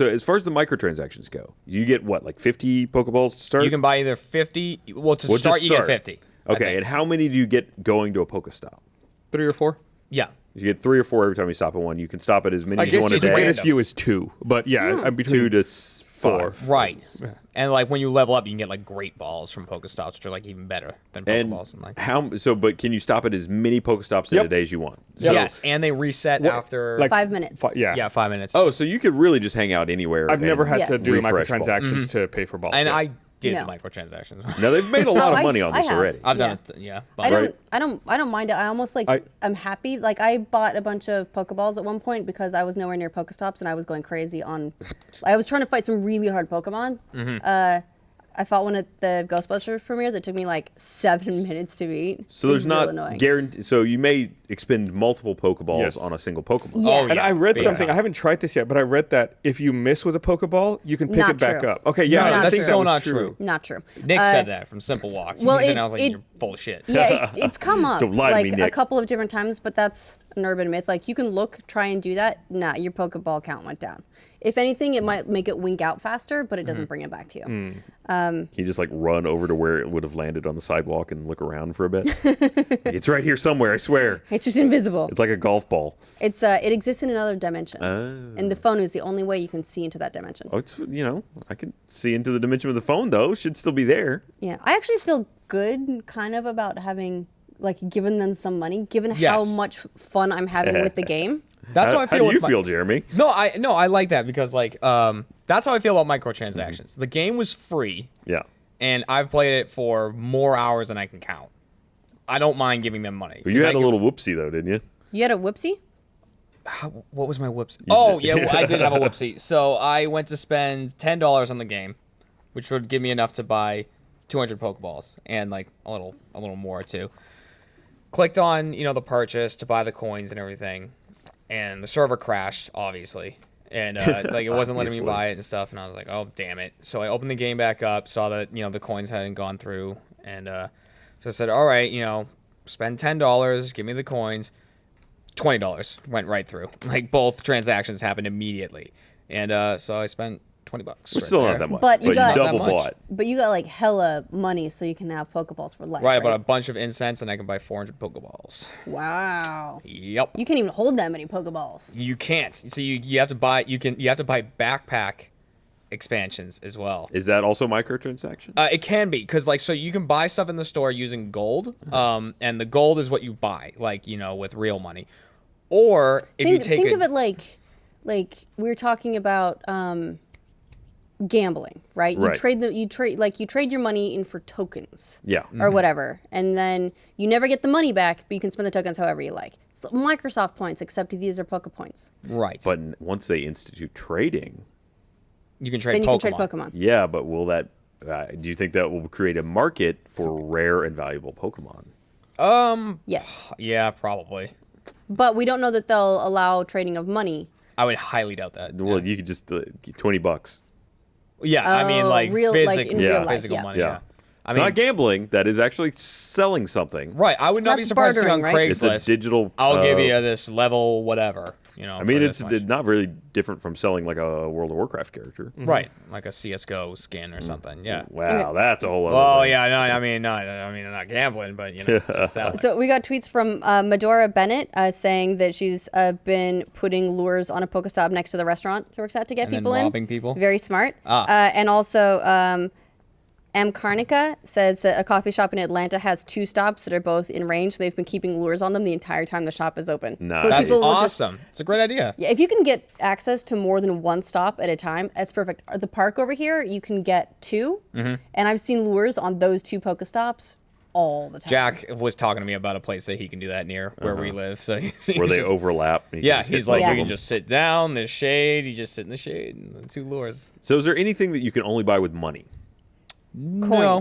as far as the microtransactions go, you get what, like 50 Pokeballs to start? You can buy either 50. Well, to Well, just start, you get start. 50. I Okay, think. and how many do you get going to a Pokestop? 3 or 4. Yeah. You get 3 or 4 every time you stop at one. You can stop at as many I as you guess want a the day. greatest view is 2, but yeah, I'm between 2 to 4. 5. Right. And like when you level up, you can get like great balls from Pokestops, which are like even better than And Pokeballs. And like but can you stop at as many Pokestops in Yep. a day as you want? So, yes, and they reset after like 5 minutes. Yeah. yeah 5 minutes. Oh, so you could really just hang out anywhere. I've never had Yes. to do refresh balls. microtransactions to pay for balls. and yeah. I did No. the microtransactions. Now they've made a lot of I- money on I this have. already. I've done Yeah. it. Yeah. I But don't mind it. I almost I'm happy. Like I bought a bunch of Pokeballs at one point because I was nowhere near Pokestops and I was going crazy on. I was trying to fight some really hard Pokemon. I fought one at the Ghostbusters premiere that took me like 7 minutes to beat. So It there's was not real annoying. guarantee. So you may expend multiple Pokeballs Yes. on a single Pokeball. Yeah. Oh, And yeah, I read big something. time. I haven't tried this yet, but I read that if you miss with a Pokeball, you can pick Not it back true. up. Okay, yeah, No, I not think true. that So was not true. true. Not true. Nick said that from Simple Walk. well, and I was like, it- you're full of shit. Yeah, it's come up Don't lie to like me, a Nick. couple of different times, but that's an urban myth. Like you can try and do that. Nah, your Pokeball count went down. If anything, it might make it wink out faster, but it doesn't bring it back to you. Can you just like run over to where it would have landed on the sidewalk and look around for a bit? It's right here somewhere, I swear. It's just invisible. It's like a golf ball. It exists in another dimension, and the phone is the only way you can see into that dimension. Oh, it's I can see into the dimension of the phone though. Should still be there. Yeah, I actually feel good, kind of, about having given them some money, given how Yes. much fun I'm having with the game. That's how I How feel. do you with feel, Jeremy? No, I like that because like that's how I feel about microtransactions. The game was free, Yeah. and I've played it for more hours than I can count. I don't mind giving them money. But you 'Cause had I a can- little whoopsie though, didn't you? You had a whoopsie? What was my whoopsie? Oh yeah, well, I did have a whoopsie. So I went to spend $10 on the game, which would give me enough to buy 200 Pokeballs and like a little more too. Clicked on the purchase to buy the coins and everything, and the server crashed obviously, and like it wasn't letting me Obviously. buy it and stuff. And I was like, oh damn it! So I opened the game back up, saw that the coins hadn't gone through, and so I said, all right, spend $10, give me the coins. $20 went right through. Like both transactions happened immediately, and so I spent $20. Which right still there. not that much. But you got- double Not that much. bought. But you got like hella money, so you can have Pokeballs for life. Right, I bought a bunch of incense, and I can buy 400 Pokeballs. Wow. Yep. You can't even hold that many Pokeballs. You can't. So you have to buy. You have to buy backpack expansions as well. Is that also microtransaction? It can be because so you can buy stuff in the store using gold, and the gold is what you buy, with real money. Or if you take think of it like we were talking about gambling, right? Right. You trade your money in for tokens. Yeah. Or whatever. And then you never get the money back, but you can spend the tokens however you like. So Microsoft points, except these are Poke points. right, But once they institute trading, you can trade Then you Pokemon. can trade Pokemon. yeah, but will that? Do you think that will create a market for rare and valuable Pokemon? Yes. Yeah, probably. But we don't know that they'll allow trading of money. I would highly doubt that. Well, you could just get $20. Yeah, I mean, Oh, like real- like physical, in real life, physical yeah. money. Yeah. Yeah. I It's mean, not gambling. That is actually selling something. right. I would not be That's surprised to see on bartering, right? It's a Craigslist. digital. I'll give you this level, whatever. I mean, it's not really different from selling like a World of Warcraft character. right, like a CS:GO skin or something. Yeah. Wow, that's a whole other. Oh thing. yeah, no, I mean, I'm not gambling, but just selling. So we got tweets from Medora Bennett saying that she's been putting lures on a Pokestop next to the restaurant she works at to get And then people in. robbing people? Very smart. Ah. And also, M. Carnica says that a coffee shop in Atlanta has 2 stops that are both in range. They've been keeping lures on them the entire time the shop is open. Nice. So That's people will just- awesome. It's a great idea. yeah, if you can get access to more than 1 stop at a time, that's perfect. The park over here, you can get 2. And I've seen lures on those 2 Pokestops all the time. Jack was talking to me about a place that he can do that near where we live. So he's Where they just- overlap. and you can Yeah, just hit he's like, both you of can them. just sit down. There's shade. You just sit in the shade. And the 2 lures. So, is there anything that you can only buy with money? Coins. No.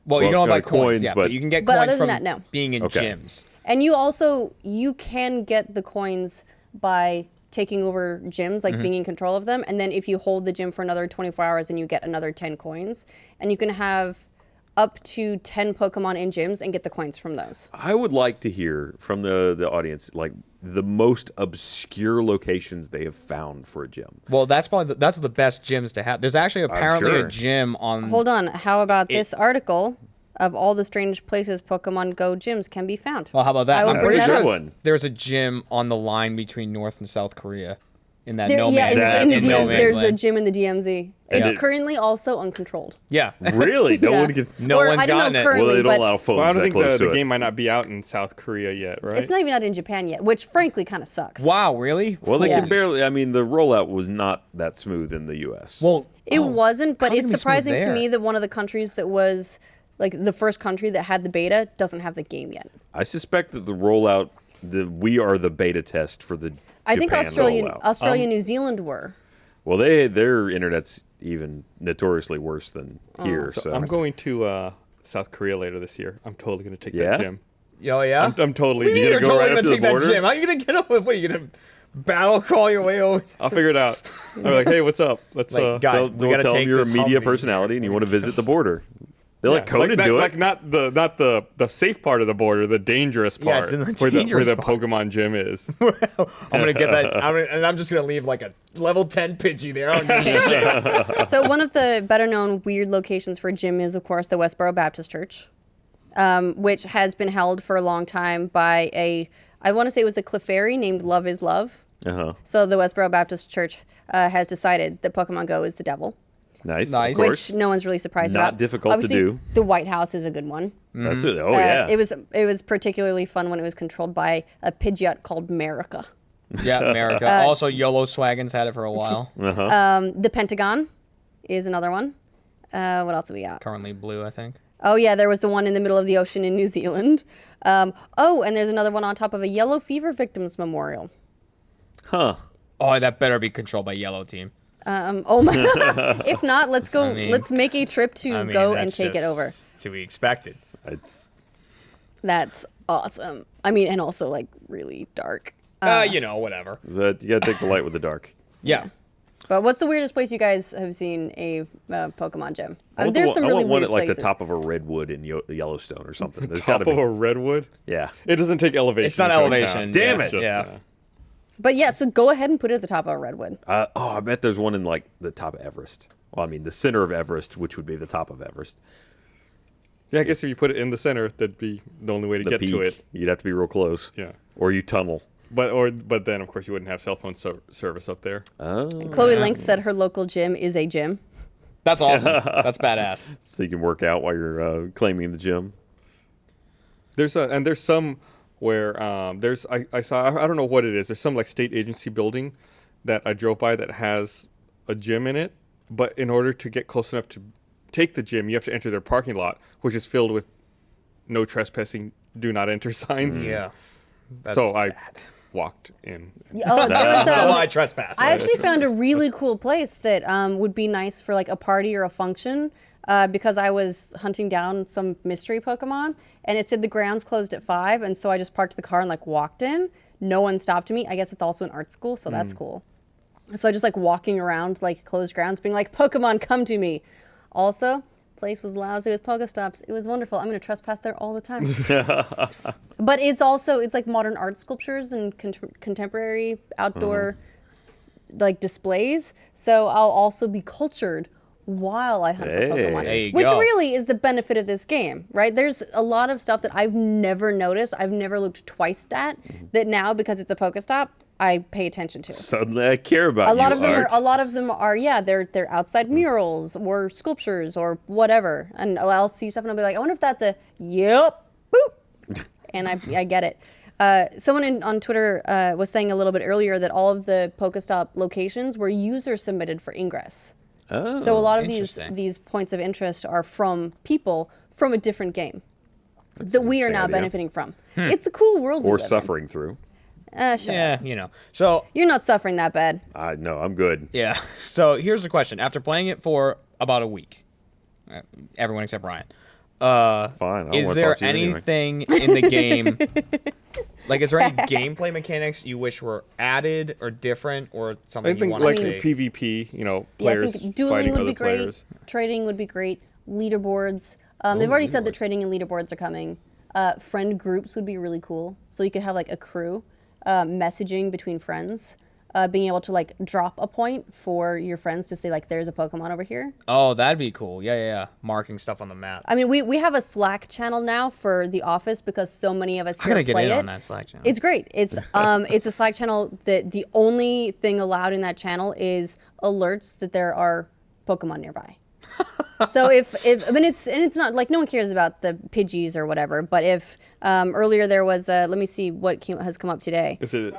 Well, you can Well, only buy coins, coins, yeah, but- but you can get But coins other than from that, no. being in Okay. gyms. And you can get the coins by taking over gyms, like being in control of them. And then if you hold the gym for another 24 hours, and you get another 10 coins. And you can have up to 10 Pokemon in gyms and get the coins from those. I would like to hear from the audience, like, the most obscure locations they have found for a gym. Well, that's probably that's the best gyms to have. There's actually apparently sure. a gym on. Hold on. How about this article of all the strange places Pokemon Go gyms can be found? Well, how about that? I will I'm bring pretty that sure up. there's a gym on the line between North and South Korea, in that There- no yeah, man's in the no DMZ, man's there's a land. gym in the DMZ. It's it- currently also uncontrolled. Yeah. Really? No Yeah. one gets. No Or, one's I don't gotten know it. currently, Well, they don't but allow phones Well, I don't that think close the to it. game might not be out in South Korea yet, right? it's not even out in Japan yet, which frankly kind of sucks. Wow, really? Well, they Yeah. can barely. I mean, the rollout was not that smooth in the U.S. Well, It wasn't, but how's it it's gonna be smooth surprising to there? me that one of the countries that was like the first country that had the beta doesn't have the game yet. I suspect that the rollout, we are the beta test for the. I think Japan rollout. Australia, New Zealand were. Well, their internet's even notoriously worse than Oh. here. So, I'm going to South Korea later this year. I'm totally going to take Yeah? that gym. Oh yeah. I'm totally. What do you mean gonna you're go totally right gonna up to take the that border? gym? How are you gonna get up with? What are you gonna battle crawl your way over? I'll figure it out. I'm like, hey, what's up? Let's Like, guys, tell, we don't gotta tell them take you're a this media Humvee personality here. and you want to visit the border. They let Conan like, do it. like not the safe part of the border, the dangerous Yeah, part, it's in the where dangerous the part. Pokemon gym is. I'm gonna get that. And I'm just gonna leave like a level 10 Pidgey there. I don't give a shit. So one of the better known weird locations for a gym is, of course, the Westboro Baptist Church, which has been held for a long time by I want to say it was a Clefairy named Love is Love. Uh-huh. So the Westboro Baptist Church has decided that Pokemon Go is the devil, Nice. Nice. Of course. which no one's really surprised Not about. difficult to Obviously, do. The White House is a good one. That's it. Oh, yeah. It was particularly fun when it was controlled by a Pidgeot called America. Yeah, America. Also, YOLO Swaggins had it for a while. The Pentagon is another one. What else do we got? Currently blue, I think. Oh yeah, there was the one in the middle of the ocean in New Zealand. Oh, and there's another one on top of a yellow fever victims memorial. Huh. Oh, that better be controlled by Yellow Team. Oh my! If not, let's go. I mean- let's make a trip to I mean, go and that's take it just over. To be expected. It's That's awesome. I mean, and also like really dark. You know, whatever. that you got to take the light with the dark. Yeah. But what's the weirdest place you guys have seen a Pokemon gym? I want There's the, some I really want one weird at like places. the top of a redwood in Yellowstone or something. There's Top gotta of be. a redwood. Yeah. It doesn't take elevation. It's not into elevation. account. Damn It's it. just, Yeah. But yeah, so go ahead and put it at the top of a redwood. I bet there's one in like the top of Everest. Well, I mean the center of Everest, which would be the top of Everest. Yeah, I guess if you put it in the center, that'd be the only way to The get peak. to it. You'd have to be real close. Yeah. Or you tunnel. But then of course you wouldn't have cell phone service up there. Oh. Chloe Lynx said her local gym is a gym. That's awesome. That's badass. So you can work out while you're claiming the gym. There's some where I saw I don't know what it is. There's some like state agency building that I drove by that has a gym in it, but in order to get close enough to take the gym, you have to enter their parking lot, which is filled with no trespassing, do not enter signs. Yeah. That's So I walked in. Oh, there was So a, I trespass. I actually found a really cool place that would be nice for like a party or a function because I was hunting down some mystery Pokemon and it said the grounds closed at 5, and so I just parked the car and like walked in. No one stopped me. I guess it's also an art school, so that's cool. So I just like walking around like closed grounds being like, Pokemon, come to me. Also, place was lousy with Pokestops. It was wonderful. I'm going to trespass there all the time. But it's like modern art sculptures and contemporary outdoor like displays. So I'll also be cultured while I hunt for Pokemon. There you Which go. really is the benefit of this game, right? There's a lot of stuff that I've never noticed, I've never looked twice at, that now because it's a Pokestop, I pay attention to. Suddenly I care about A lot you, of them Art. are. A lot of them are. Yeah, they're outside murals or sculptures or whatever. And I'll see stuff and I'll be like, I wonder if that's a yep, boop, and I get it. Someone on Twitter was saying a little bit earlier that all of the Pokestop locations were user submitted for ingress. Oh. So a lot of interesting. these points of interest are from people from a different game that we are now idea. benefiting from. It's a cool world. we Or live in. suffering through. Shut up. Yeah, you know. So You're not suffering that bad. No, I'm good. yeah. So here's the question: after playing it for about a week, everyone except Ryan, Fine. I don't is wanna there talk to you anyway. anything in the game? Like, is there any gameplay mechanics you wish were added or different, or something I you think want like to see? PvP, Yeah, I players think dueling fighting would other be great. players. Trading would be great. Leaderboards. They've already said that trading and leaderboards are coming. Friend groups would be really cool. So you could have like a crew, messaging between friends, being able to like drop a point for your friends to say like, there's a Pokemon over here. Oh, that'd be cool. Yeah. Marking stuff on the map. I mean, we have a Slack channel now for the office because so many of us I here gotta get play in it. on that Slack channel. It's great. It's it's a Slack channel that the only thing allowed in that channel is alerts that there are Pokemon nearby. So if I mean it's not like no one cares about the Pidgeys or whatever, but if earlier there was let me see what has come up today. Is it?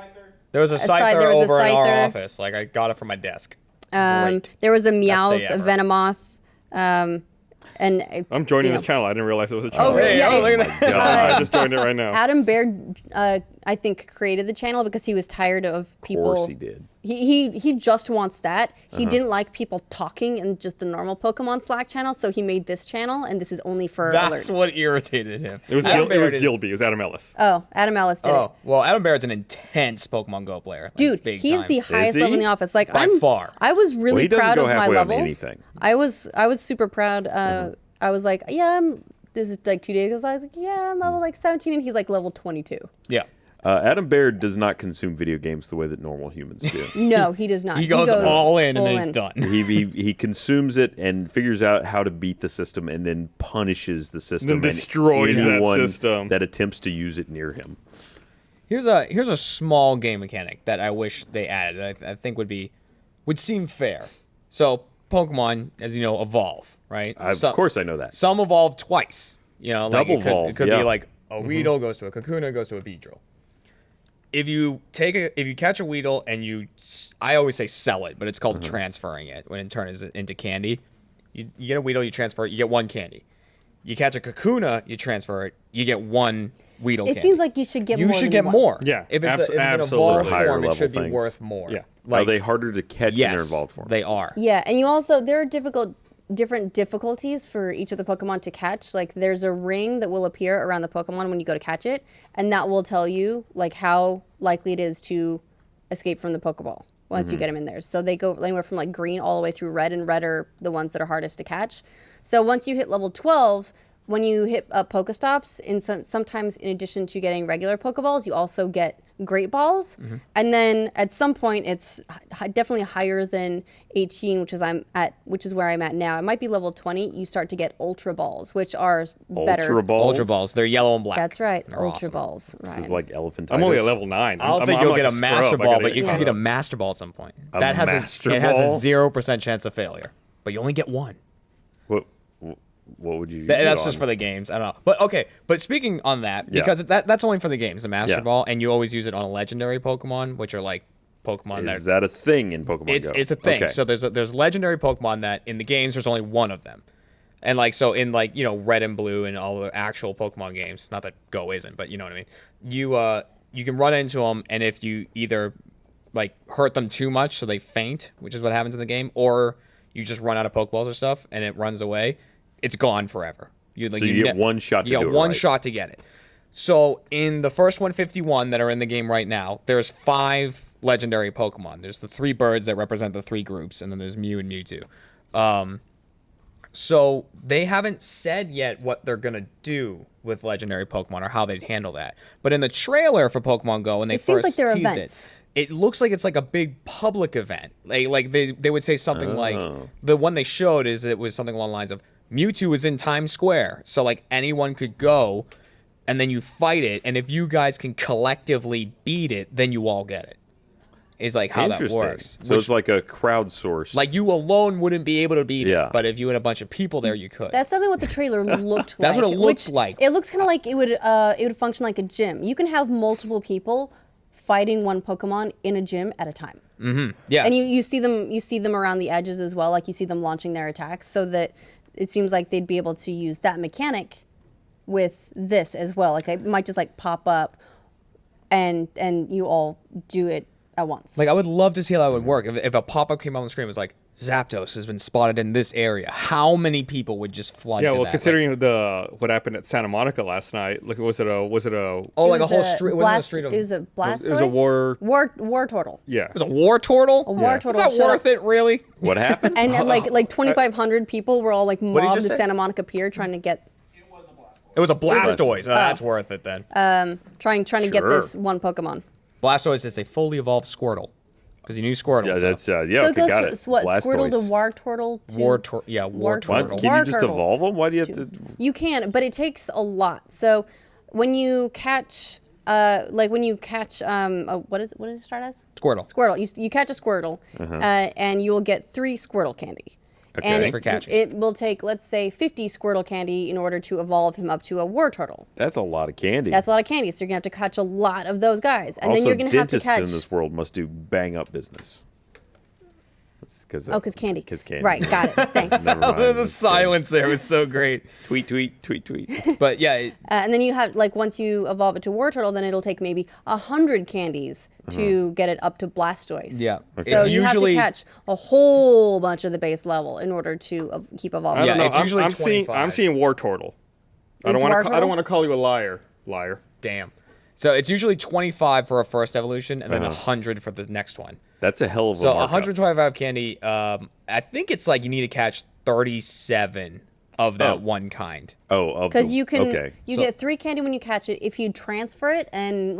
There was a Scyther there was a over in our Scyther. office. Like I got it from my desk. Great. There was a Best day Meowth, a ever. Venomoth, and I'm joining you this know. channel. I didn't realize it was a channel. Oh, really? Yeah, Yeah, look at that. I just joined it right now. Adam Baird, I think, created the channel because he was tired of people. Of course he did. He just wants that. He didn't like people talking in just the normal Pokemon Slack channel, so he made this channel, and this is only for That's alerts. what irritated him. It was Adam Baird is- Gilby. It was Adam Ellis. Oh, Adam Ellis did Oh it. well, Adam Baird's an intense Pokemon Go player. Like, Dude, big he's time. the highest he? level in the office. Like By far. I was Well, really he doesn't proud go of my halfway on level. anything. I was super proud. I was like, yeah, this is like 2 days ago. So I was like, yeah, I'm level like 17, and he's like level 22. Yeah. Adam Baird does not consume video games the way that normal humans do. No, he does not. He goes all in and full then he's in. done. he consumes it and figures out how to beat the system and then punishes the system Then and destroys that anyone system. that attempts to use it near him. Here's a small game mechanic that I wish they added. That I think would seem fair. So Pokemon, as you know, evolve, right? Of course I know that. Some evolve twice. You know, like Double evolve, It could yeah. be like a Weedle goes to a Kakuna, goes to a Beedrill. If you catch a Weedle and I always say sell it, but it's called transferring it when it turns it into candy. You get a Weedle, you transfer it, you get one candy. You catch a Kakuna, you transfer it, you get one Weedle It candy. seems like you should get You more. should than get one. more. Yeah, If it's, if it's an absolutely. evolved Higher form, it level should be things. worth more. Yeah. Are they harder to catch in their evolved forms? They are. Yeah, and you also there are different difficulties for each of the Pokemon to catch. Like there's a ring that will appear around the Pokemon when you go to catch it, and that will tell you like how likely it is to escape from the Pokeball once you get them in there. So they go anywhere from like green all the way through red, and red are the ones that are hardest to catch. So once you hit level 12, when you hit Pokestops, sometimes in addition to getting regular Pokeballs, you also get Great Balls. And then at some point, it's definitely higher than 18, which is where I'm at now. It might be level 20. You start to get Ultra Balls, which are better. Ultra balls. Ultra Balls. They're yellow and black. That's right, They're Ultra awesome. Balls. This Right. is like elephantitis. I'm only at level 9. I don't I'm think you'll like get a scrub. Master I Ball, gotta but you get can get a caught up. Master Ball at some point. A That has Master it has Ball? a 0% chance of failure, but you only get one. What would you use That's it just on? for the games. I don't know. But okay, but speaking on that, Yeah. because that's only for the games, the Master Yeah. Ball, and you always use it on a legendary Pokemon, which are like Pokemon Is that a thing in Pokemon Go? it's a thing. Okay. So there's legendary Pokemon that in the games there's only one of them. And like so in like, you know, Red and Blue and all the actual Pokemon games, not that Go isn't, but you know what I mean. You can run into them, and if you either like hurt them too much so they faint, which is what happens in the game, or you just run out of Pokeballs or stuff and it runs away, it's gone forever. You get one shot to You do get it one right. shot to get it. So in the first 151 that are in the game right now, there's 5 legendary Pokemon. There's the 3 birds that represent the 3 groups, and then there's Mew and Mewtwo. So they haven't said yet what they're gonna do with legendary Pokemon or how they'd handle that. But in the trailer for Pokemon Go, when they It seems first like they're teased events. it looks like it's like a big public event. Like they would say something like Oh. the one they showed is it was something along the lines of Mewtwo is in Times Square, so like anyone could go, and then you fight it, and if you guys can collectively beat it, then you all get it. Is like how that Interesting. works. So it's like a crowdsourced. Like you alone wouldn't be able to beat Yeah. it, but if you had a bunch of people there, you could. That's something what the trailer looked like. That's what it looked which like. It looks kind of like it would function like a gym. You can have multiple people fighting one Pokemon in a gym at a time. yes. And you see them around the edges as well, like you see them launching their attacks, so that it seems like they'd be able to use that mechanic with this as well. Like it might just like pop up, and you all do it at once. Like I would love to see how that would work. If a pop-up came on the screen and was like, Zapdos has been spotted in this area, how many people would just flood Yeah, to well, that? considering what happened at Santa Monica last night, like was it a oh, like It a was whole street. It wasn't a blast, street of. It was a Blastoise. it was a war turtle. yeah. It was a war turtle. A war Yeah. turtle. Is that showed worth up, it, really? what happened? And like 2,500 people were all like did you mobbed just to say? Santa Monica Pier trying to get It was a Blastoise. That's worth it then. Trying to get this one Pokemon. Blastoise is a fully evolved Squirtle. Because you knew Squirtle. Yeah, so. that's So okay, it goes got from, it. what, Squirtle to Blastoise. Wartortle to... War Turtle. Turtle. Can you just Wartortle. evolve them? Why do you have to? You can, but it takes a lot. So when you catch, what does it start as? Squirtle. Squirtle. You catch a Squirtle, and you will get 3 Squirtle candy. Okay. And Thanks for catching. it will take, let's say, 50 Squirtle candy in order to evolve him up to a Wartortle. That's a lot of candy. That's a lot of candy, so you're going to have to catch a lot of those guys. And also, then you're going to have to dentists catch... in this world must do bang up business. Because candy. Because candy. Right, got it. Thanks. Never mind. The silence there was so great. Tweet, tweet, tweet, tweet. But yeah, And then you have, once you evolve it to Wartortle, then it'll take maybe 100 candies to get it up to Blastoise. Yeah. So It's you usually- have to catch a whole bunch of the base level in order to keep evolving. I don't Yeah, know. it's usually I'm seeing 25. Wartortle. I It's don't want to. I Wartortle? don't want to call you a liar. Liar. damn. So it's usually 25 for a first evolution, and then 100 for the next one. That's a hell of a So markup. 125 candy. I think it's like you need to catch 37 of that one kind. Oh, Because you can, Okay. you So- get 3 candy when you catch it. If you transfer it and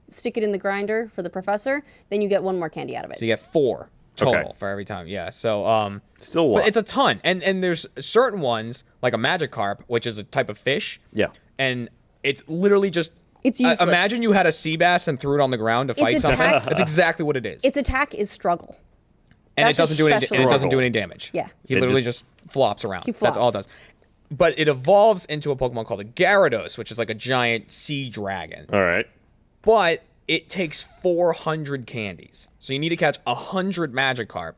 stick it in the grinder for the professor, then you get 1 more candy out of it. So you get 4 total Okay. for every time. Yeah. So Still a lot. but it's a ton, and there's certain ones like a Magikarp, which is a type of fish. Yeah. And it's literally just. It's useless. Imagine you had a sea bass and threw it on the ground to fight something. attack- That's exactly what it is. Its attack is struggle. and it that's doesn't a do any. special And it doesn't do struggle. any damage. Yeah. He It literally just flops around. He That's all it flops. does. But it evolves into a Pokemon called a Gyarados, which is like a giant sea dragon. All right. But it takes 400 candies. So you need to catch 100 Magikarp.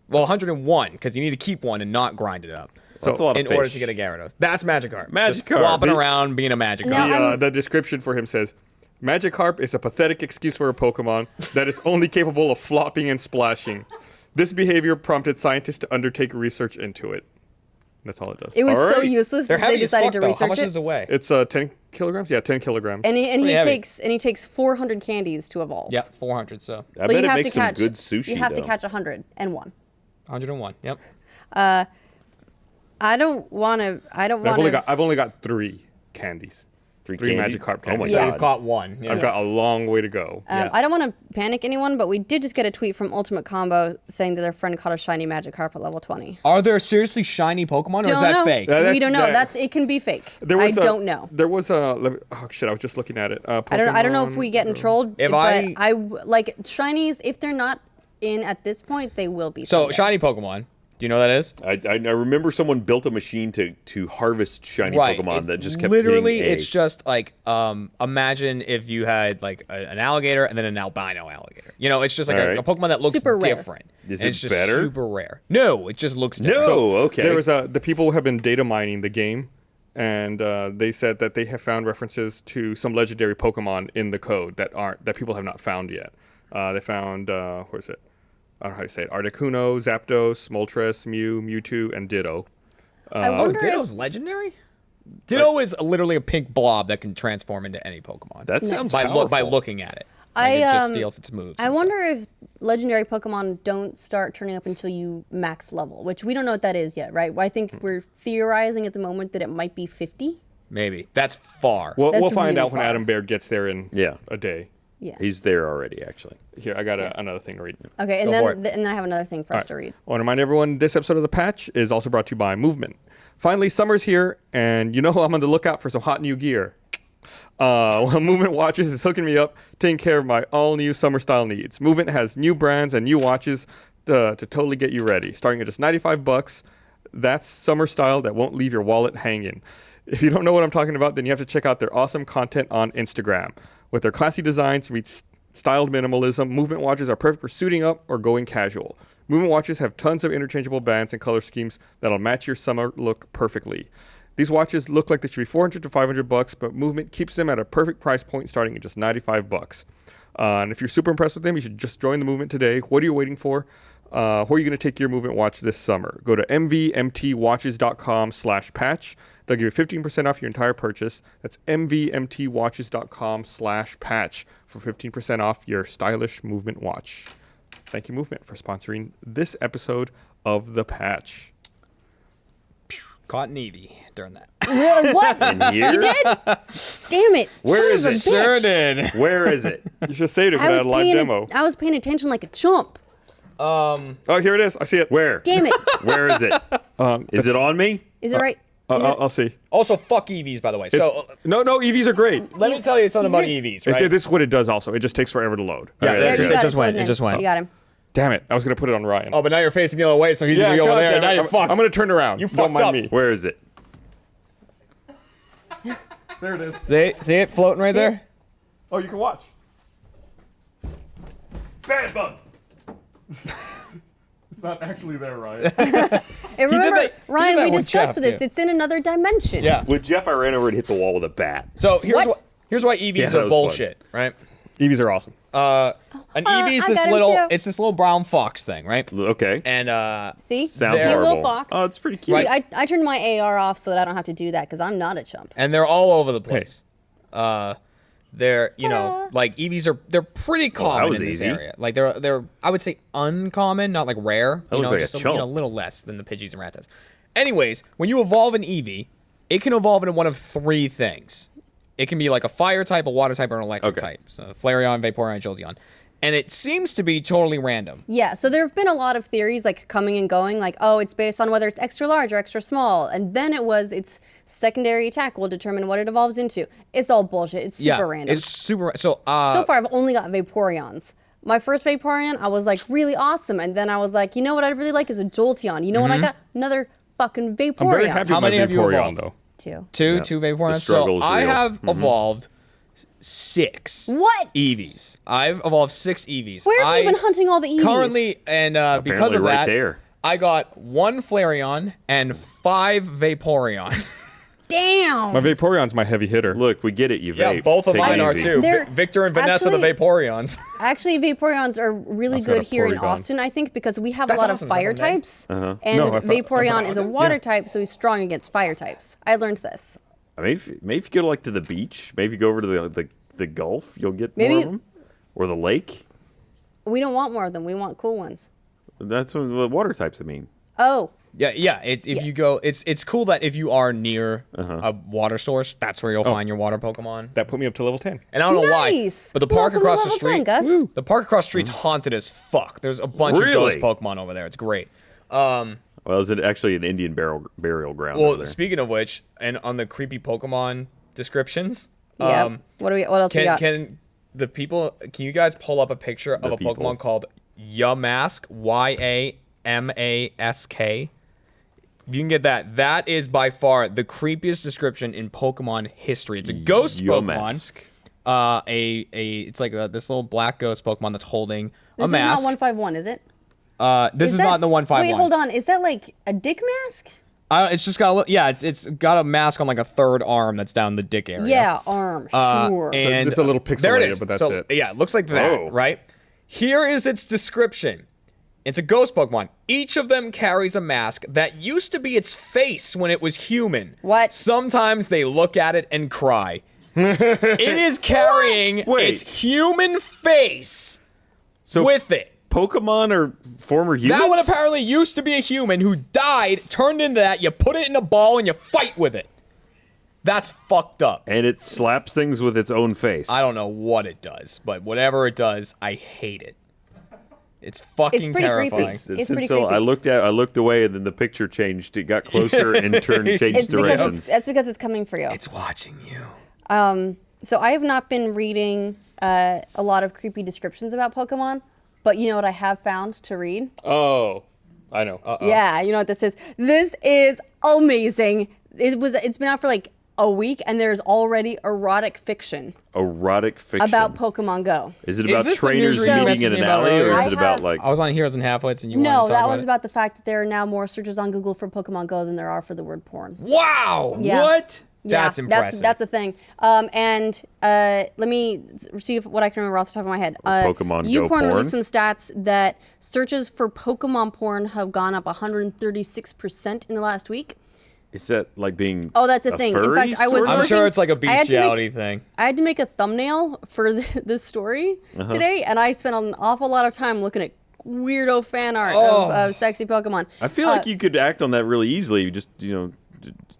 Well, 101, because you need to keep one and not grind it up. So that's a lot of in order fish. to get a Gyarados. That's Magikarp. Just Magikarp. flopping around, being a Magikarp. Now, The description for him says, Magikarp is a pathetic excuse for a Pokemon that is only capable of flopping and splashing. This behavior prompted scientists to undertake research into it. That's all it does. It was All so right. useless They're that they heavy as decided fuck, to though. research How much it. does it weigh? It's 10 kilograms? Yeah, 10 kilograms. And he Pretty heavy. takes 400 candies to evolve. Yep, 400, so. I So bet you it have makes to catch some good sushi, You have to though. catch 101. 101, yep. I don't want to. I've only got 3 candies. 3 candy? Magikarp Oh my candies. Yeah. You've caught one. Yeah. I've got a long way to go. Yeah. I don't want to panic anyone, but we did just get a tweet from Ultimate Combo saying that their friend caught a shiny Magikarp at level 20. Are there seriously shiny Pokemon, or is Don't that know. fake? That- We don't know. that- It can be fake. There I was don't know. There was a. Oh shit! I was just looking at it. I don't know if we get trolled. If but I- like shinies. If they're not in at this point, they will be. So, someday. shiny Pokemon. Do you know what that is? I remember someone built a machine to harvest shiny Pokemon It- that just kept literally hitting A. it's just like imagine if you had like an alligator and then an albino alligator. You know, it's just like All right. a Pokemon that looks Super rare. different. Is And it it's just better? super rare. No, it just looks different. No, So, okay. There was the people have been data mining the game, and they said that they have found references to some legendary Pokemon in the code that people have not found yet. They found where is it? I don't know how to say it. Articuno, Zapdos, Moltres, Mew, Mewtwo, and Ditto. I oh, wonder Ditto's legendary? Ditto is literally a pink blob that can transform into any Pokemon. That sounds by powerful. looking at it. I, Like, it just um, steals its moves. I and wonder if legendary Pokemon don't start turning up until you max level, which we don't know what that is yet, right? I think we're theorizing at the moment that it might be 50. stuff. Maybe. That's far. We'll That's find really out when far. Adam Baird gets there in Yeah. a day. Yeah. He's there already, actually. Here, I got another thing to read. Okay, and Go for then and then I have another thing for us to read. I want to remind everyone this episode of The Patch is also brought to you by Movement. Finally, summer's here, and you know I'm on the lookout for some hot new gear. Movement Watches is hooking me up, taking care of my all-new summer style needs. Movement has new brands and new watches to totally get you ready. Starting at just $95, that's summer style that won't leave your wallet hanging. If you don't know what I'm talking about, then you have to check out their awesome content on Instagram. With their classy designs meets styled minimalism, Movement watches are perfect for suiting up or going casual. Movement watches have tons of interchangeable bands and color schemes that'll match your summer look perfectly. These watches look like they should be $400 to $500, but Movement keeps them at a perfect price point starting at just $95. And if you're super impressed with them, you should just join the Movement today. What are you waiting for? Where are you going to take your Movement watch this summer? Go to mvmtwatches.com/patch. They'll give you 15% off your entire purchase. That's mvmtwatches.com/patch for 15% off your stylish Movement watch. Thank you, Movement, for sponsoring this episode of The Patch. Caught an Eevee during that. What? In here? You did? Damn it. Where Son is of a it? bitch. Sure did. Where is it? You should save it if it had a live demo. I was paying attention like a chump. Oh, here it is. I see it. Where? Damn it. Where is it? Is it on me? Is it right? I'll see. Also, fuck Eevees, by the way. So No, EVs are great. let me tell you something about Eevees, right? This is what it does also. It just takes forever to load. Yeah, Okay, There, it you just, got it just went. Loading It just in. went. You got him. Damn it. I was going to put it on Ryan. Oh, but now you're facing the other way, so he's gonna be over there. And now you're fucked. I'm going to turn around. You Don't fucked mind up. me. Where is it? There it is. See it floating right there? Oh, you can watch. Bad bug. It's not actually there, Ryan. And remember, that- he did Ryan, that we with discussed Jeff, this. too. It's in another dimension. Yeah. With Jeff, I ran over and hit the wall with a bat. So here's What? here's why Eevees Yeah, that are was bullshit, right? EVs are awesome. An Eevee is I this got him little, too. it's this little brown fox thing, right? Okay. And See? Sounds Cute horrible. little fox. Oh, it's pretty cute. Right. See, I turned my AR off so that I don't have to do that because I'm not a chump. and they're all over the place. They're like Eevees they're pretty common was in this easy. area. Like they're I would say uncommon, not like rare. That You looked know, like a just chump. a little less than the Pidgeys and Ratttas. Anyways, when you evolve an Eevee, it can evolve into one of three things. It can be like a fire type, a water type, or an electric Okay. type. So Flareon, Vaporeon, Jolteon. And it seems to be totally random. Yeah, so there have been a lot of theories like coming and going, like, oh, it's based on whether it's extra large or extra small. And then it was its secondary attack will determine what it evolves into. It's all bullshit. It's super random. It's super. So So far, I've only got Vaporeons. My first Vaporeon, I was like really awesome. And then I was like, you know what I really like is a Jolteon. You know what I got? Another fucking Vaporeon. I'm very happy How with my many have you Vaporeon, evolved? though. Two. two Vaporeons. The struggle So is I real. have evolved 6. What? Eevees. I've evolved 6 Eevees. Where have you been hunting all the Eevees? Currently, and because Apparently of right that, there. I got 1 Flareon and 5 Vaporeon. Damn. My Vaporeon's my heavy hitter. Look, we get it. You vape. Yeah, both of Take it mine are easy. too. They're- Victor and Vanessa, the actually- Vaporeons. Actually, Vaporeons are really I've got good a here in Porygon. Austin, I think, because we have That's a lot awesome. of fire Is that one name? types. No, And I thought- Vaporeon is a water yeah. type, so he's strong against fire types. I learned this. Maybe if you go like to the beach, maybe go over to the Gulf, you'll get Maybe- more of them, or the lake. We don't want more of them. We want cool ones. That's what the water types. I mean, Oh, Yeah. It's if you go, it's cool that if you are near a water source, that's where you'll find your water Pokemon. That put me up to level 10. And I don't know why, Nice. but the park Welcome to across the level 10, street, Gus. the park across the street's haunted as fuck. There's a bunch of ghost Really? Pokemon over there. It's great. well, it's actually an Indian burial ground over Well, there. speaking of which, and on the creepy Pokemon descriptions, yeah. What else we got? can you guys pull up a picture of a people. Pokemon called Yamask, Yamask? You can get that. That is by far the creepiest description in Pokemon history. It's a ghost Pokemon. Yamask. It's like this little black ghost Pokemon that's holding a This is mask. not 151, is it? This is that- not in the 151. Wait, hold on. Is that like a dick mask? It's just got it's got a mask on like a third arm that's down the dick area. Yeah, arm. Sure. And this is a little there it pixelated, is. but that's So, it. Yeah, it looks like that, Oh. right? Here is its description. It's a ghost Pokemon. Each of them carries a mask that used to be its face when it was human. What? Sometimes they look at it and cry. It is carrying Wait. its human face with it. Pokemon are former humans. That one apparently used to be a human who died, turned into that. You put it in a ball and you fight with it. That's fucked up. and it slaps things with its own face. I don't know what it does, but whatever it does, I hate it. It's fucking It's pretty creepy. terrifying. It's It's pretty so creepy. I looked away, and then the picture changed. It got closer and changed It's directions. that's because it's coming for you. It's watching you. So I have not been reading a lot of creepy descriptions about Pokemon, but you know what I have found to read? Oh, I know. Yeah, you know what this is? This is amazing. It's been out for like a week, and there's already erotic fiction Erotic fiction about Pokemon Go. Is it Is about this the trainers news you meeting messaged in me an about alley, or earlier? is it about have- like? I was on Heroes and Halfwits, and you No, wanted to talk that was it? about the fact that there are now more searches on Google for Pokemon Go than there are for the word porn. Wow. Yeah. What? Yeah, That's impressive. That's a thing. Let me see what I can remember off the top of my head. Pokemon Go YouPorn porn? released some stats that searches for Pokemon porn have gone up 136% in the last week. Is that like being? Oh, that's a thing. In furry, fact, I was sort of? I'm working- sure it's like a I had to make- bestiality thing. I had to make a thumbnail for this story today, and I spent an awful lot of time looking at weirdo fan art of sexy Pokemon. I feel like you could act on that really easily. You just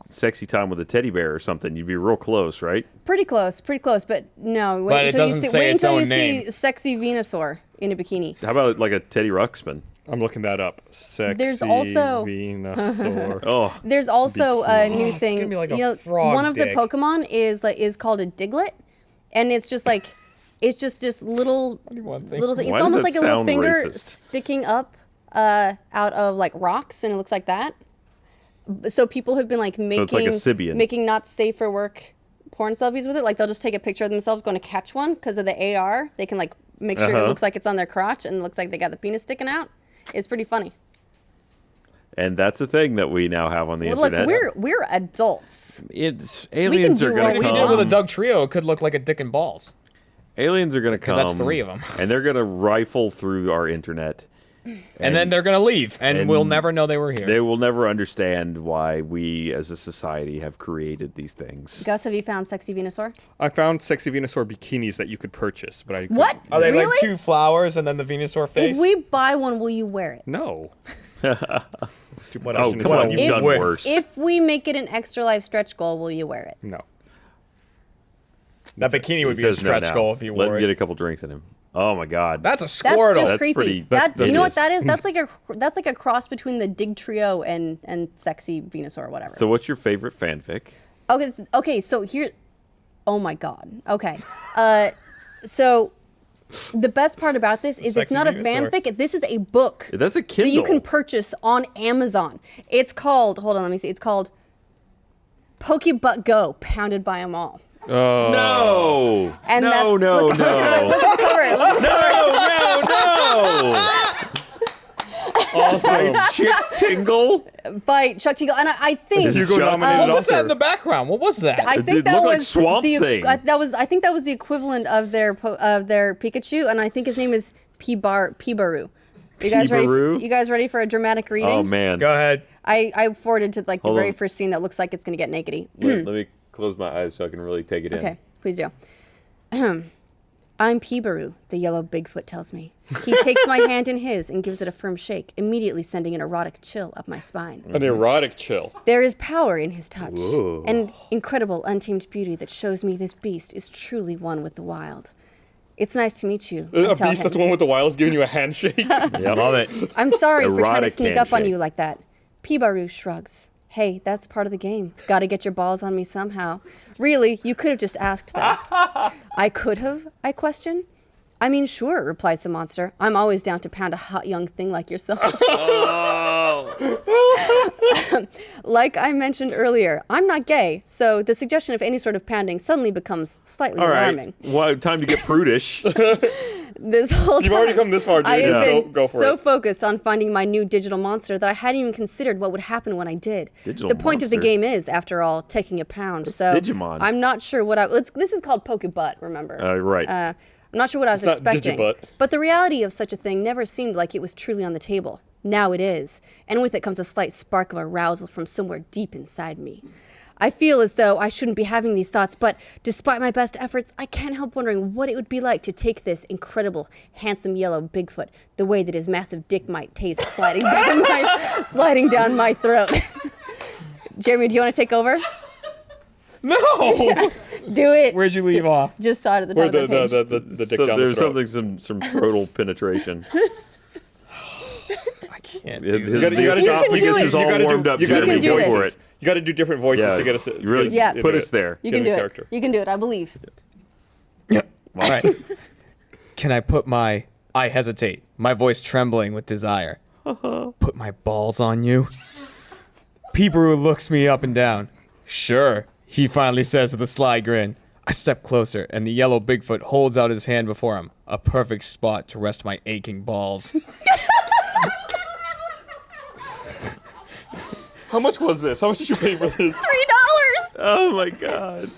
sexy time with a teddy bear or something, you'd be real close, right? Pretty close, but no. Wait But it until you doesn't see, say wait its until you own name. see sexy Venusaur in a bikini. How about like a Teddy Ruxpin? I'm looking that up. Sexy There's also- Venusaur. Oh, There's also a new it's thing. gonna be like a you know, frog one of dick. the Pokemon is called a Diglett, and it's just like it's just this little little thing. It's Why does almost that like a little sound finger racist? sticking up out of like rocks, and it looks like that. So people have been like making it's like a Sibian. making not safe for work porn selfies with it. Like they'll just take a picture of themselves going to catch one because of the AR. They can like make sure it looks like it's on their crotch and it looks like they got the penis sticking out. It's pretty funny. and that's a thing that we now have on the Look, internet. we're adults. It's aliens do are what going we to We want. did with a come. Doug Trio. It could look like a dick and balls. Aliens are going to come. that's 3 of 'em. And they're going to rifle through our internet. And then they're gonna leave, and we'll and never know they were here. They will never understand why we as a society have created these things. Gus, have you found sexy Venusaur? I found sexy Venusaur bikinis that you could purchase, but I What? couldn't- Are they really? like 2 flowers and then the Venusaur face? If we buy one, will you wear it? No. Stupid What question is come on, that. you've If- done would. worse. If we make it an extra life stretch goal, will you wear it? No. That bikini would He be a says no stretch now. goal if you Let wore him get a it. couple drinks in him. Oh my God. That's a That's Squirtle. just That's creepy. pretty- That, that you know what is. that is? That's like a cross between the Dig Trio and sexy Venusaur or whatever. So what's your favorite fanfic? Okay, so here, oh my God. Okay, so the best part about this is it's Sexy not a Venusaur. fanfic. This is a book That's a that Kindle. you can purchase on Amazon. It's called. Hold on, let me see. It's called Pokebutt Go, pounded by 'em all. No. And no, that's, no, look, no. Look at the cover. Look at the No, no, no. Awesome. Chick Tingle? by Chuck Tingle, and I think Hugo Chuck- nominated What was that author. in the background? What was that? I It think did that look like was Swamp the Thing. I think that was the equivalent of their Pikachu, and I think his name is Pibaru. You guys ready? Pibaru? You guys ready for a dramatic reading? Oh man. Go ahead. I forwarded to like the Hold very on. first scene that looks like it's gonna get nakedy. Let me close my eyes so I can really take it in. Okay, please do. I'm Pibaru, the yellow Bigfoot tells me. He takes my hand in his and gives it a firm shake, immediately sending an erotic chill up my spine. An erotic chill. There is power in his touch, Whoa. and incredible untamed beauty that shows me this beast is truly one with the wild. It's nice to meet you. I A tell beast him. that's one with the wiles giving you a handshake. Yeah. Love it. I'm sorry for trying to Erotic sneak up on handshake. you like that. Pibaru shrugs. Hey, that's part of the game. Gotta get your balls on me somehow. Really, you could have just asked that. I could have, I question. I mean, sure, replies the monster. I'm always down to pound a hot young thing like yourself. Like I mentioned earlier, I'm not gay, so the suggestion of any sort of pounding suddenly becomes slightly All alarming. right. Well, time to get prudish. This whole You've already time, come this far, dude. I have Yeah. been Go for so it. focused on finding my new digital monster that I hadn't even considered what would happen when I did. Digital the point of the monster? game is, after all, taking a pound. So Digimon? I'm not sure what this is called Pokebutt, remember? Right. I'm not sure what I was It's not expecting. Digibutt. But the reality of such a thing never seemed like it was truly on the table. Now it is. And with it comes a slight spark of arousal from somewhere deep inside me. I feel as though I shouldn't be having these thoughts, but despite my best efforts, I can't help wondering what it would be like to take this incredible, handsome yellow Bigfoot the way that his massive dick might taste sliding down my throat. Jeremy, do you want to take over? No. Do it. Where'd you leave off? Just started the top Where of the page. the dick So down there's the throat. some throatal penetration. I can't His, do this. You gotta- You can esophagus do it. is all You gotta warmed do- up. you gotta Jeremy, do go this. for it. You got to do different voices Yeah. to get us. You really Yeah. into put us there. You Get can in do character. it. You can do it. I believe. All right. Can I put my... I hesitate, my voice trembling with desire. Put my balls on you? Pibaru looks me up and down. Sure, he finally says with a sly grin. I step closer, and the yellow Bigfoot holds out his hand before him. A perfect spot to rest my aching balls. How much was this? How much did you pay for this? $3. Oh my God.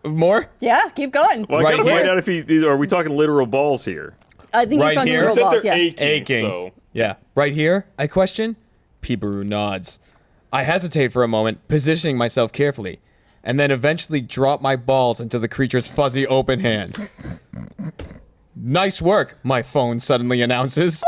More? Yeah, keep going. Well, I Right gotta find here. out if are we talking literal balls here? I think Right he's talking here. literal Said balls. they're Yeah. aching. So. Yeah. Right here, I question. Pibaru nods. I hesitate for a moment, positioning myself carefully, and then eventually drop my balls into the creature's fuzzy open hand. Nice work, my phone suddenly announces.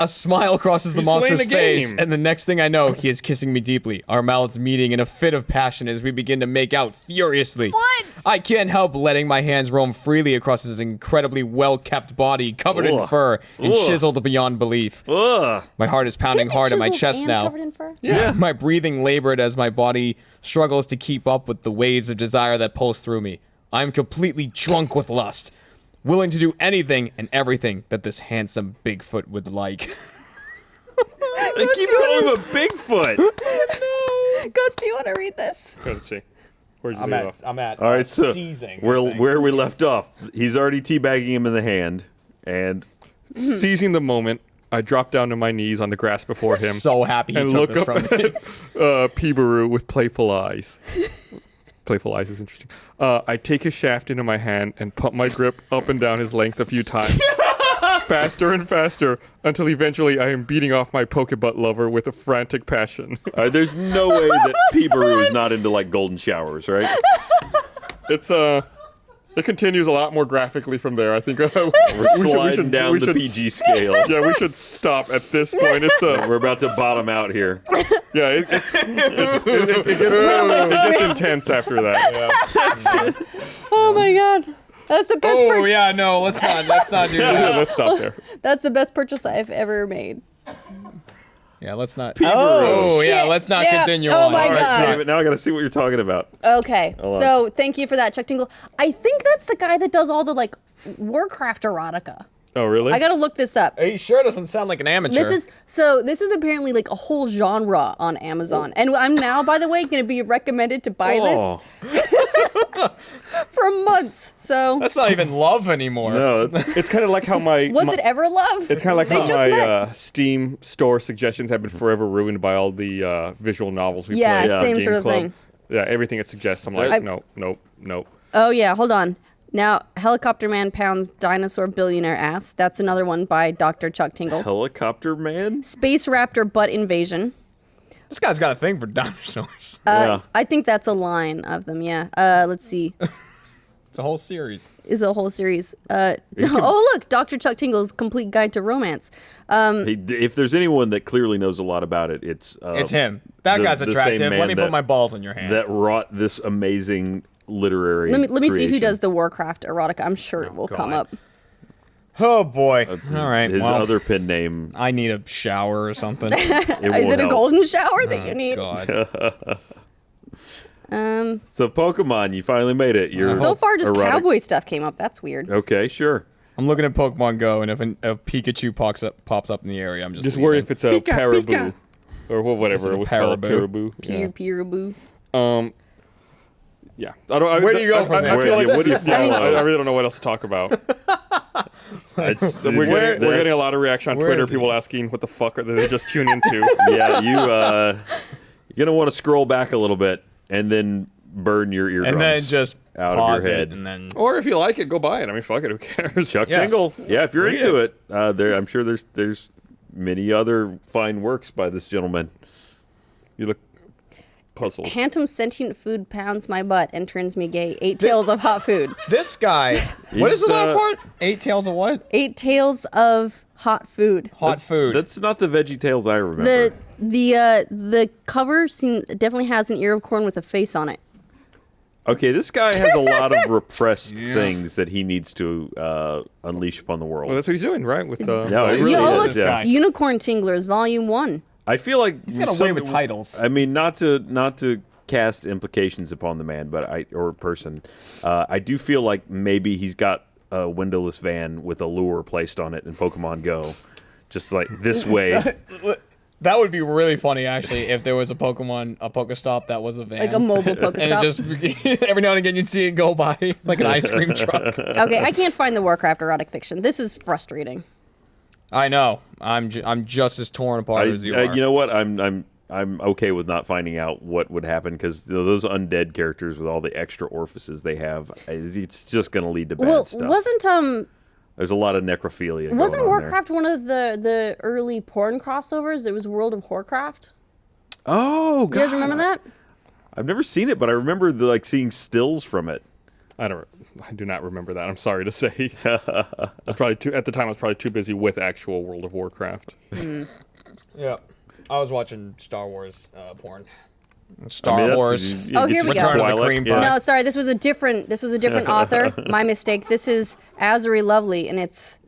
A smile crosses the He's playing monster's the face, game. and the next thing I know, he is kissing me deeply. Our mouths meeting in a fit of passion as we begin to make out furiously. What? I can't help letting my hands roam freely across his incredibly well-kept body, covered in Ugh. fur and Ugh. chiseled beyond belief. Ugh. My heart is pounding hard in my chest now. Covered in fur? Yeah. My breathing labored as my body struggles to keep up with the waves of desire that pulse through me. I'm completely drunk with lust, willing to do anything and everything that this handsome Bigfoot would like. They keep calling him a Bigfoot. Gus, do you want to read this? Let's see. Where's you leave off? I'm at All right, so seizing. where we left off, he's already teabagging him in the hand, and Seizing the moment, I drop down to my knees on the grass before him. So happy he and took look this up from me. at Peebaroo with playful eyes. Playful eyes is interesting. I take his shaft into my hand and pump my grip up and down his length a few times. Faster and faster, until eventually I am beating off my Pokebutt lover with a frantic passion. there's no way that Peebaroo is not into like golden showers, right? It's it continues a lot more graphically from there. I think We're sliding down we the should- PG scale. Yeah, we should stop at this point. It's We're about to bottom out here. yeah, it gets intense after that. Yeah. Oh my god. That's the best Oh purchase. yeah, no, let's not do Yeah, that. let's stop there. That's the best purchase I've ever made. Yeah, let's not. Oh, yeah, shit. let's not Yeah. continue Oh on. my All right, God. damn it, now I gotta see what you're talking about. Okay, Hold on. so thank you for that, Chuck Tingle. I think that's the guy that does all the like Warcraft erotica. Oh, really? I gotta look this up. He sure doesn't sound like an amateur. This is apparently like a whole genre on Amazon, and I'm now, by the way, going to be recommended to buy Oh, this for months. So That's not even love anymore. no, it's, It's kind of like how was it ever love? It's kind of like They how just my met. Steam store suggestions have been forever ruined by all the visual novels we Yeah, play. Yeah, same Game sort of Club. thing. Yeah, everything it suggests, I'm like, I- nope. Oh yeah, hold on. Now, Helicopter Man pounds dinosaur billionaire ass. That's another one by Dr. Chuck Tingle. Helicopter Man. Space Raptor butt invasion. This guy's got a thing for dinosaurs. Yeah. I think that's a line of them. Yeah. Let's see. It's a whole series. Is a whole series. Oh look, Dr. Chuck Tingle's Complete Guide to Romance. If there's anyone that clearly knows a lot about it, it's Him. That guy's the same attractive. Let man me put my balls in your hand. that wrought this amazing literary. Let me see who creation. does the Warcraft erotica. I'm sure it will come God. up. Oh boy. That's All right. His well, other pen name. I need a shower or something. It Is it a help. golden shower that you need? God. So Pokemon, you finally made it. You're So far, just erotic. cowboy stuff came up. That's weird. Okay, sure. I'm looking at Pokemon Go, and if a Pikachu pops up in the area, I'm just Just worry if it's a Pika, Paraboo. Pika. Or whatever Is it it was a called. Paraboo? Paraboo. Peeraboo. Yeah. I don't, Where do you go from there? I feel like, What do you follow? I really don't know what else to talk about. We're getting a lot of reaction on where Twitter. is he? People asking what the fuck are they just tuned into. Yeah, you're gonna want to scroll back a little bit and then burn your eardrums and then just out pause of your it, head. and then Or if you like it, go buy it. I mean, fuck it. Who cares? Chuck Yeah. Tingle. Yeah, if you're Read into it, I'm sure there's many other fine works by this gentleman. You look puzzled. Phantom sentient food pounds my butt and turns me gay. 8 tails of hot food. this guy. What is He's, the last part? 8 tails of what? 8 tails of hot food. Hot food. That's not the Veggie Tales I remember. The cover definitely has an ear of corn with a face on it. Okay, this guy has a lot of repressed things that he needs to unleash upon the world. Well, that's what he's doing, right? With Yeah, it really Yeah, oh, is. look, Yeah. Unicorn Tinglers, Volume 1. I feel like He's got away with titles. I mean, not to cast implications upon the man, but or person. I do feel like maybe he's got a windowless van with a lure placed on it in Pokemon Go, just like this way. That would be really funny, actually, if there was a Pokestop that was a van. Like a mobile And it Pokestop. just every now and again you'd see it go by like an ice cream truck. Okay, I can't find the Warcraft erotic fiction. This is frustrating. I know. I'm just as torn apart as you are. You know what? I'm okay with not finding out what would happen because those undead characters with all the extra orifices they have, it's just going to lead to bad Well, stuff. There's a lot of necrophilia. wasn't going on Warcraft one of the early porn crossovers? It was World of Warcraft. There. Oh, You guys God. remember that? I've never seen it, but I remember seeing stills from it. I do not remember that. I'm sorry to say. I was probably at the time. I was probably too busy with actual World of Warcraft. Yeah. I was watching Star Wars porn. I Star mean, Wars. Oh, here we go. Return of the Twilight, Cream yeah. Pie. No, sorry, this was a different author. My mistake. This is Azuri Lovely, and it's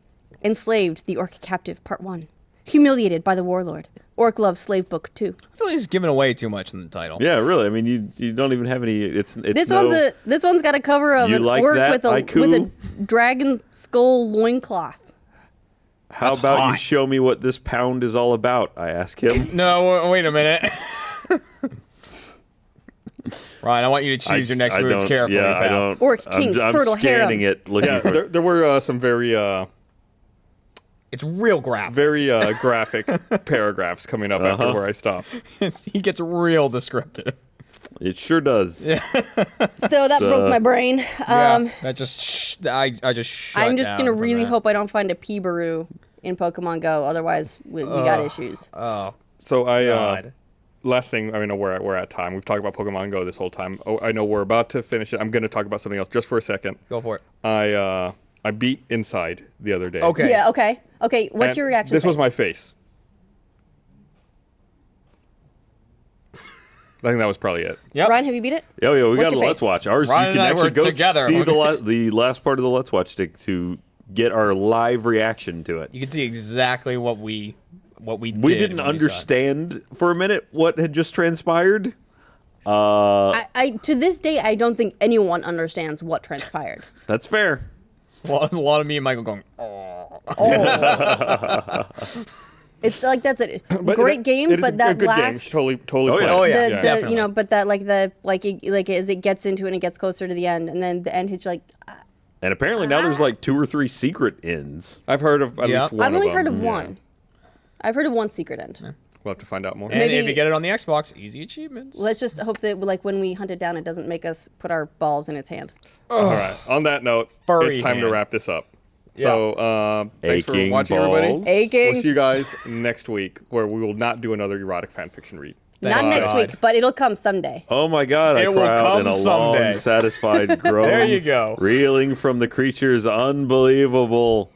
Enslaved, the Orc Captive, Part 1. Humiliated by the Warlord. Orc Love Slave Book 2. I feel like he's giving away too much in the title. Yeah, really. I mean, you don't even have any. This one's got a cover of You an like orc that, with a Haiku? dragon skull loincloth. How That's about you hot. show me what this pound is all about? I ask him. No, wait a minute. Ryan, I want you to choose your next moves don't- carefully, Yeah, pal. I don't. Orc King's I'm fertile scanning harem. it, looking Yeah, for. there were some very It's real graphic. graphic paragraphs coming up after where I stopped. He gets real descriptive. It sure does. So that broke my brain. That just I just shut I'm just down gonna from really that. hope I don't find a Peebaroo in Pokemon Go. Otherwise, we got issues. So I God. last thing. I mean, we're at time. We've talked about Pokemon Go this whole time. Oh, I know we're about to finish it. I'm going to talk about something else just for a second. Go for it. I beat Inside the other day. Okay. Yeah. Okay. Okay. What's And your reaction? This was face? my face. I think that was probably it. Yep. Ryan, have you beat it? Oh, yeah, we What's got a your Let's face? Watch. Ours, Ryan you and can I actually were go together. see the last part of the Let's Watch to get our live reaction to it. You can see exactly what we We did didn't when we saw it. understand for a minute what had just transpired. I to this day I don't think anyone understands what transpired. That's fair. A lot of me and Michael going, It's like that's a But great it game, is but a that good game. last Totally Oh, play yeah. it. Oh, yeah. the definitely. you know, but that like as it gets into it and it gets closer to the end, and then the end hits you like And apparently now there's like 2 or 3 secret ends. I've heard of at Yeah. least one I've only of heard them. of one. I've heard of one secret end. We'll have to find out more. and Maybe- if you get it on the Xbox, easy achievements. Let's just hope that like when we hunt it down, it doesn't make us put our balls in its hand. All right. On that note, Furry it's time to hand. wrap this up. So thanks for Aching watching, balls. everybody. Aching. We'll see you guys next week, where we will not do another erotic fanfiction read. Not next God. week, but it'll come someday. Oh my God! I It will cry out in come a someday. long, satisfied groan. There you go. Reeling from the creature's unbelievable